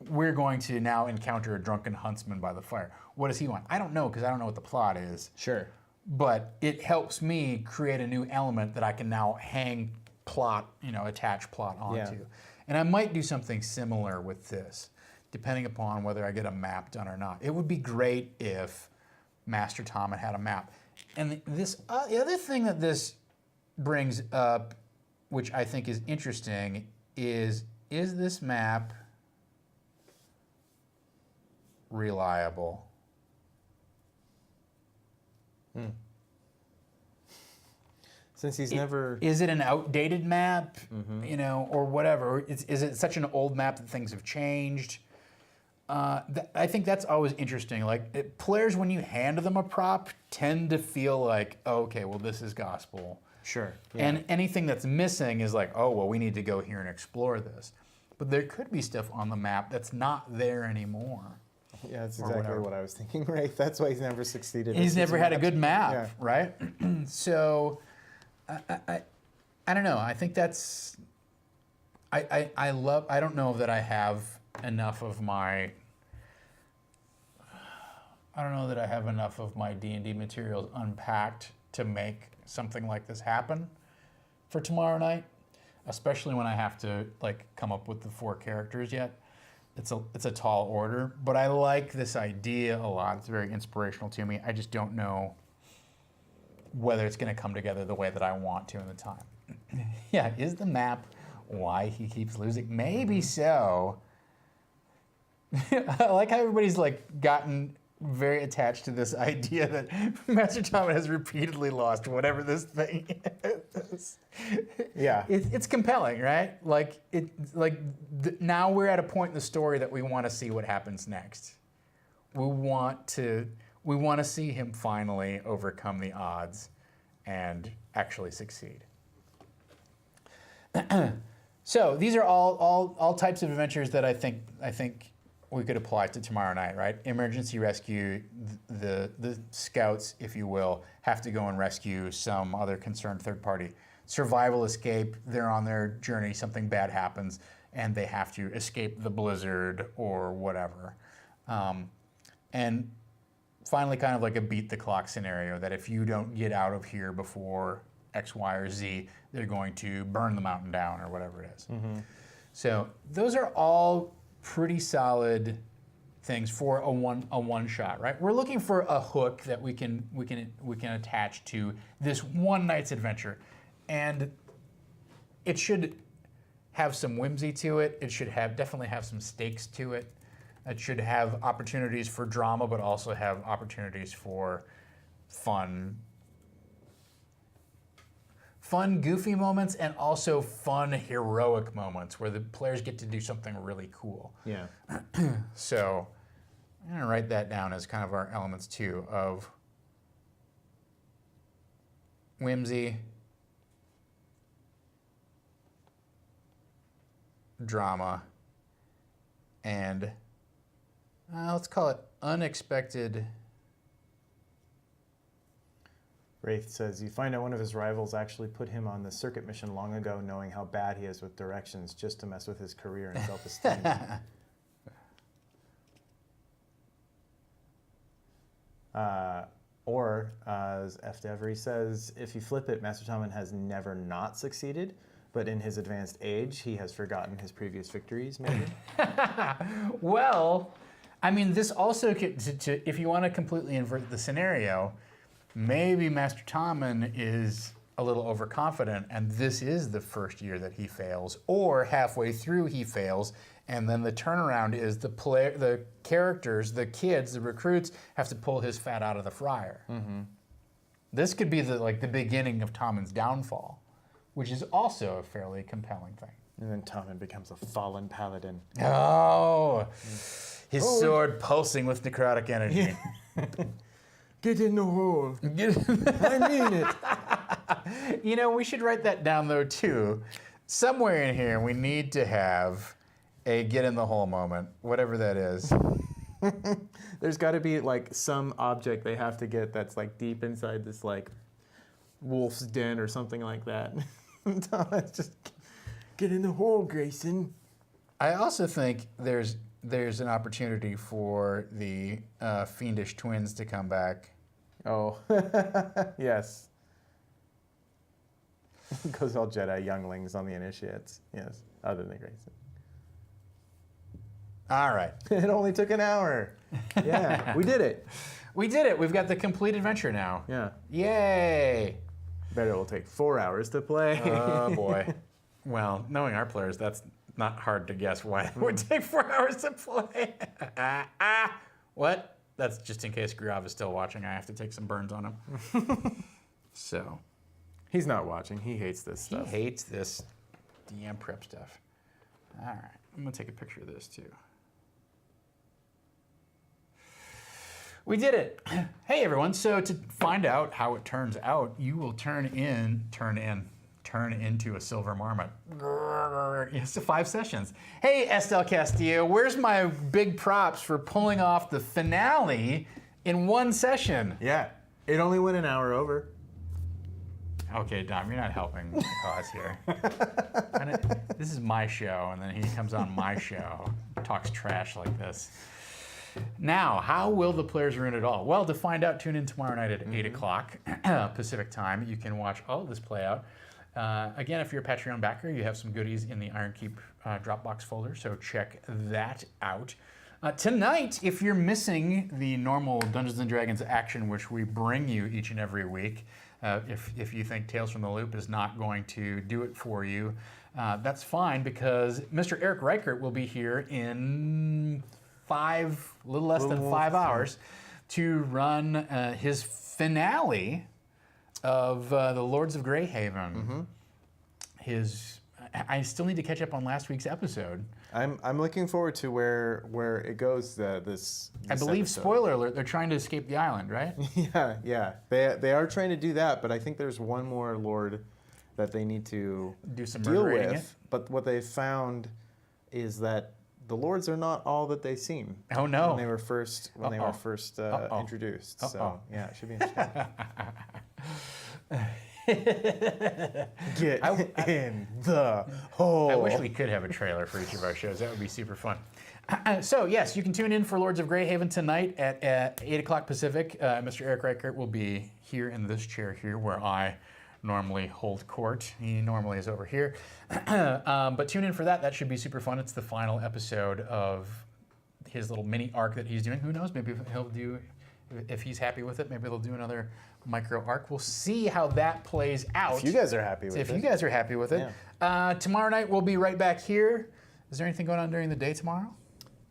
[SPEAKER 1] we're going to now encounter a drunken huntsman by the fire. What does he want? I don't know, because I don't know what the plot is.
[SPEAKER 2] Sure.
[SPEAKER 1] But it helps me create a new element that I can now hang plot, you know, attach plot onto.
[SPEAKER 2] Yeah.
[SPEAKER 1] And I might do something similar with this, depending upon whether I get a map done or not. It would be great if Master Tom had a map. And the other thing that this brings up, which I think is interesting, is this map reliable?
[SPEAKER 2] Since he's never...
[SPEAKER 1] Is it an outdated map, or whatever? Is it such an old map that things have changed? I think that's always interesting. Like, players, when you hand them a prop, tend to feel like, oh, okay, well, this is gospel.
[SPEAKER 2] Sure. Yeah.
[SPEAKER 1] And anything that's missing is like, oh, well, we need to go here and explore this. But there could be stuff on the map that's not there anymore.
[SPEAKER 2] Yeah, that's exactly what I was thinking, right? That's why he's never succeeded.
[SPEAKER 1] He's never had a good map, right? So, I don't know. I think that's... I don't know that I have enough of my... I don't know that I have enough of my D&D materials unpacked to make something like this happen for tomorrow night, especially when I have to come up with the 4 characters yet. It's a tall order, but I like this idea a lot. It's very inspirational to me. I just don't know whether it's going to come together the way that I want to in the time. Yeah, is the map why he keeps losing? Maybe so. I like how everybody's gotten very attached to this idea that Master Tom has repeatedly lost whatever this thing is.
[SPEAKER 2] Yeah,
[SPEAKER 1] it's compelling, right? Now we're at a point in the story that we want to see what happens next. We want to see him finally overcome the odds and actually succeed. So these are all types of adventures that I think we could apply to tomorrow night, right? Emergency rescue, the scouts, if you will, have to go and rescue some other concerned third party. Survival escape, they're on their journey, something bad happens, and they have to escape the blizzard or whatever. And finally, kind of like a beat the clock scenario, that if you don't get out of here before X, Y, or Z, they're going to burn the mountain down or whatever it is. So those are all pretty solid things for a one shot, right? We're looking for a hook that we can attach to this one night's adventure, and it should have some whimsy to it. It should definitely have some stakes to it. It should have opportunities for drama, but also have opportunities for fun, goofy moments, and also fun, heroic moments where the players get to do something really cool.
[SPEAKER 2] Yeah.
[SPEAKER 1] So I'm going to write that down as kind of our elements too, of whimsy, drama, and let's call it unexpected.
[SPEAKER 2] Wraith says, you find out one of his rivals actually put him on the circuit mission long ago, knowing how bad he is with directions, just to mess with his career and self-esteem. Or, as F. Devery says, if you flip it, Master Tom has never not succeeded, but in his advanced age, he has forgotten his previous victories, maybe?
[SPEAKER 1] Well, I mean, this also could, if you want to completely invert the scenario, maybe Master Tommen is a little overconfident, and this is the first year that he fails, or halfway through he fails, and then the turnaround is the characters, the kids, the recruits have to pull his fat out of the fryer. This could be the beginning of Tommen's downfall, which is also a fairly compelling thing.
[SPEAKER 2] And then Tommen becomes a fallen paladin.
[SPEAKER 1] Oh, his sword pulsing with necrotic energy.
[SPEAKER 2] Get in the hole. I mean it.
[SPEAKER 1] You know, we should write that down, though, too. Somewhere in here, we need to have a get in the hole moment, whatever that is.
[SPEAKER 2] There's got to be, some object they have to get that's, deep inside this, wolf's den or something like that. It's just, get in the hole, Grayson.
[SPEAKER 1] I also think there's an opportunity for the fiendish twins to come back.
[SPEAKER 2] Oh, yes. Because all Jedi younglings on the initiates, yes, other than Grayson.
[SPEAKER 1] All right.
[SPEAKER 2] It only took an hour. Yeah, we did it.
[SPEAKER 1] We did it. We've got the complete adventure now.
[SPEAKER 2] Yeah.
[SPEAKER 1] Yay.
[SPEAKER 2] Bet it will take 4 hours to play.
[SPEAKER 1] Oh, boy. Well, knowing our players, that's not hard to guess why it would take 4 hours to play. What? That's just in case Grav is still watching. I have to take some burns on him. So.
[SPEAKER 2] He's not watching. He hates this stuff.
[SPEAKER 1] He hates this DM prep stuff. All right. I'm going to take a picture of this, too. We did it. Hey, everyone. So to find out how it turns out, you will turn into a silver marmot. It's 5 sessions. Hey, Estelle Castillo, where's my big props for pulling off the finale in 1 session?
[SPEAKER 2] Yeah. It only went an hour over.
[SPEAKER 1] Okay, Dom, you're not helping the cause here. This is my show, and then he comes on my show, talks trash like this. Now, how will the players ruin it all? Well, to find out, tune in tomorrow night at 8 o'clock Pacific time. You can watch all of this play out. Again, if you're a Patreon backer, you have some goodies in the Iron Keep Dropbox folder, so check that out. Tonight, if you're missing the normal Dungeons & Dragons action, which we bring you each and every week, if you think Tales from the Loop is not going to do it for you, that's fine, because Mr. Eric Reichert will be here in a little less than 5 hours to run his finale of the Lords of Greyhaven. I still need to catch up on last week's episode.
[SPEAKER 2] I'm looking forward to where it goes. This
[SPEAKER 1] I believe,
[SPEAKER 2] episode.
[SPEAKER 1] spoiler alert, they're trying to escape the island, right?
[SPEAKER 2] Yeah. They are trying to do that, but I think there's one more lord that they need to
[SPEAKER 1] Do some
[SPEAKER 2] deal
[SPEAKER 1] murdering
[SPEAKER 2] with.
[SPEAKER 1] it.
[SPEAKER 2] But what they found is that the lords are not all that they seem.
[SPEAKER 1] Oh no!
[SPEAKER 2] When they were first introduced. So yeah, it should be interesting. Get in the hole.
[SPEAKER 1] I wish we could have a trailer for each of our shows. That would be super fun. So yes, you can tune in for Lords of Greyhaven tonight at 8 o'clock Pacific. Mr. Eric Reichert will be here in this chair here where I normally hold court. He normally is over here. But tune in for that. That should be super fun. It's the final episode of his little mini arc that he's doing. Who knows? Maybe he'll do, if he's happy with it, maybe they'll do another micro arc. We'll see how that plays out.
[SPEAKER 2] If you guys are happy with it.
[SPEAKER 1] If you guys are happy with it.
[SPEAKER 2] Yeah.
[SPEAKER 1] Tomorrow night we'll be right back here. Is there anything going on during the day tomorrow?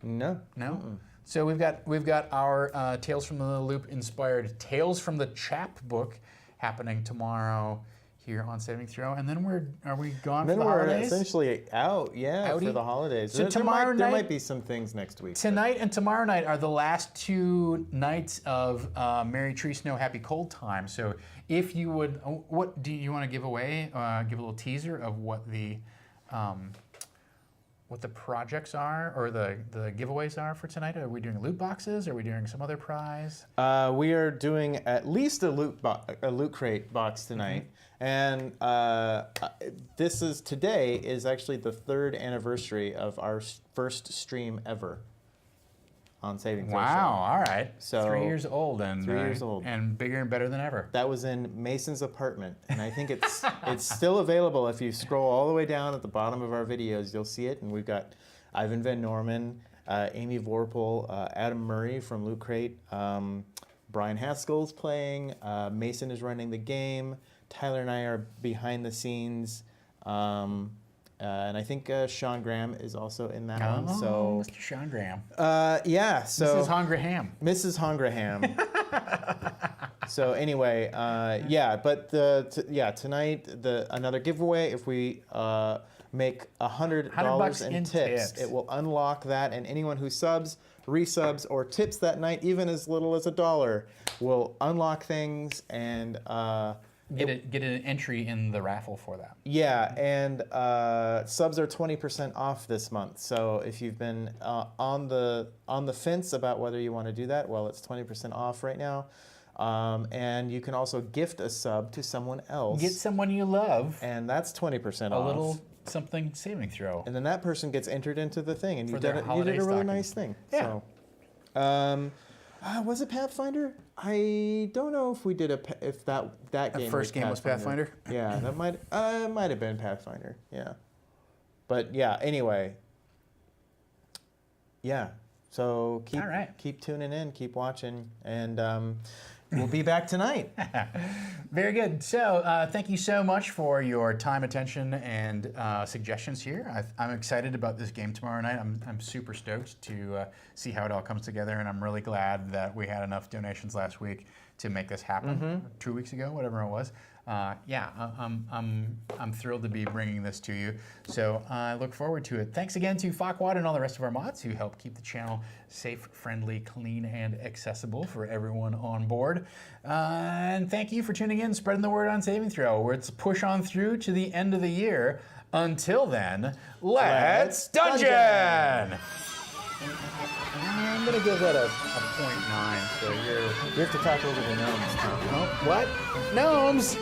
[SPEAKER 2] No.
[SPEAKER 1] No? Mm-mm. So we've got our Tales from the Loop inspired Tales from the Chapbook happening tomorrow here on Saving Throw, and then are we gone for the holidays?
[SPEAKER 2] Then we're essentially out,
[SPEAKER 1] Outie?
[SPEAKER 2] for the holidays.
[SPEAKER 1] So
[SPEAKER 2] there might be some things next week.
[SPEAKER 1] Tonight and tomorrow night are the last 2 nights of Merry Tree Snow Happy Cold Time. So if you would, what do you want to give away? Give a little teaser of what the projects are, or the giveaways are for tonight. Are we doing loot boxes? Are we doing some other prize?
[SPEAKER 2] We are doing at least a loot crate box tonight, and today is actually the 3rd anniversary of our first stream ever on Saving Throw.
[SPEAKER 1] Wow! All right.
[SPEAKER 2] So
[SPEAKER 1] 3 years old and
[SPEAKER 2] 3 years old
[SPEAKER 1] and bigger and better than ever.
[SPEAKER 2] That was in Mason's apartment, and I think it's still available. If you scroll all the way down at the bottom of our videos, you'll see it. And we've got Ivan Van Norman, Amy Vorpal, Adam Murray from Loot Crate, Brian Haskell's playing, Mason is running the game, Tyler and I are behind the scenes. And I think Sean Graham is also in that one. So
[SPEAKER 1] Mr. Sean Graham.
[SPEAKER 2] Yeah. So
[SPEAKER 1] Mrs. Hongraham.
[SPEAKER 2] Mrs. Hongraham. So anyway, but tonight another giveaway. If we make $100 in tips, it will unlock that, and anyone who subs, resubs, or tips that night, even as little as $1, will unlock things and.
[SPEAKER 1] Get an entry in the raffle for that.
[SPEAKER 2] Yeah, and subs are 20% off this month. So if you've been on the fence about whether you want to do that, well, it's 20% off right now. And you can also gift a sub to someone else.
[SPEAKER 1] Get someone you love.
[SPEAKER 2] And that's 20% off.
[SPEAKER 1] A little something saving throw.
[SPEAKER 2] And then that person gets entered into the thing, and you did a really
[SPEAKER 1] stocking.
[SPEAKER 2] nice thing.
[SPEAKER 1] Yeah.
[SPEAKER 2] So, was it Pathfinder? I don't know if we did if that game.
[SPEAKER 1] The first game was Pathfinder.
[SPEAKER 2] Yeah, that might have been Pathfinder. Yeah, but yeah. Anyway, yeah. So
[SPEAKER 1] All right.
[SPEAKER 2] keep tuning in, keep watching, and we'll be back tonight.
[SPEAKER 1] Very good. So thank you so much for your time, attention, and suggestions here. I'm excited about this game tomorrow night. I'm super stoked to see how it all comes together, and I'm really glad that we had enough donations last week to make this happen. 2 weeks ago, whatever it was. I'm thrilled to be bringing this to you. So I look forward to it. Thanks again to Fockwad and all the rest of our mods who help keep the channel safe, friendly, clean, and accessible for everyone on board. And thank you for tuning in, spreading the word on Saving Throw. Let's push on through to the end of the year. Until then, let's dungeon! I'm gonna give that a 0.9. So you
[SPEAKER 2] have to talk over the gnomes, Tom.
[SPEAKER 1] Oh, what? Gnomes!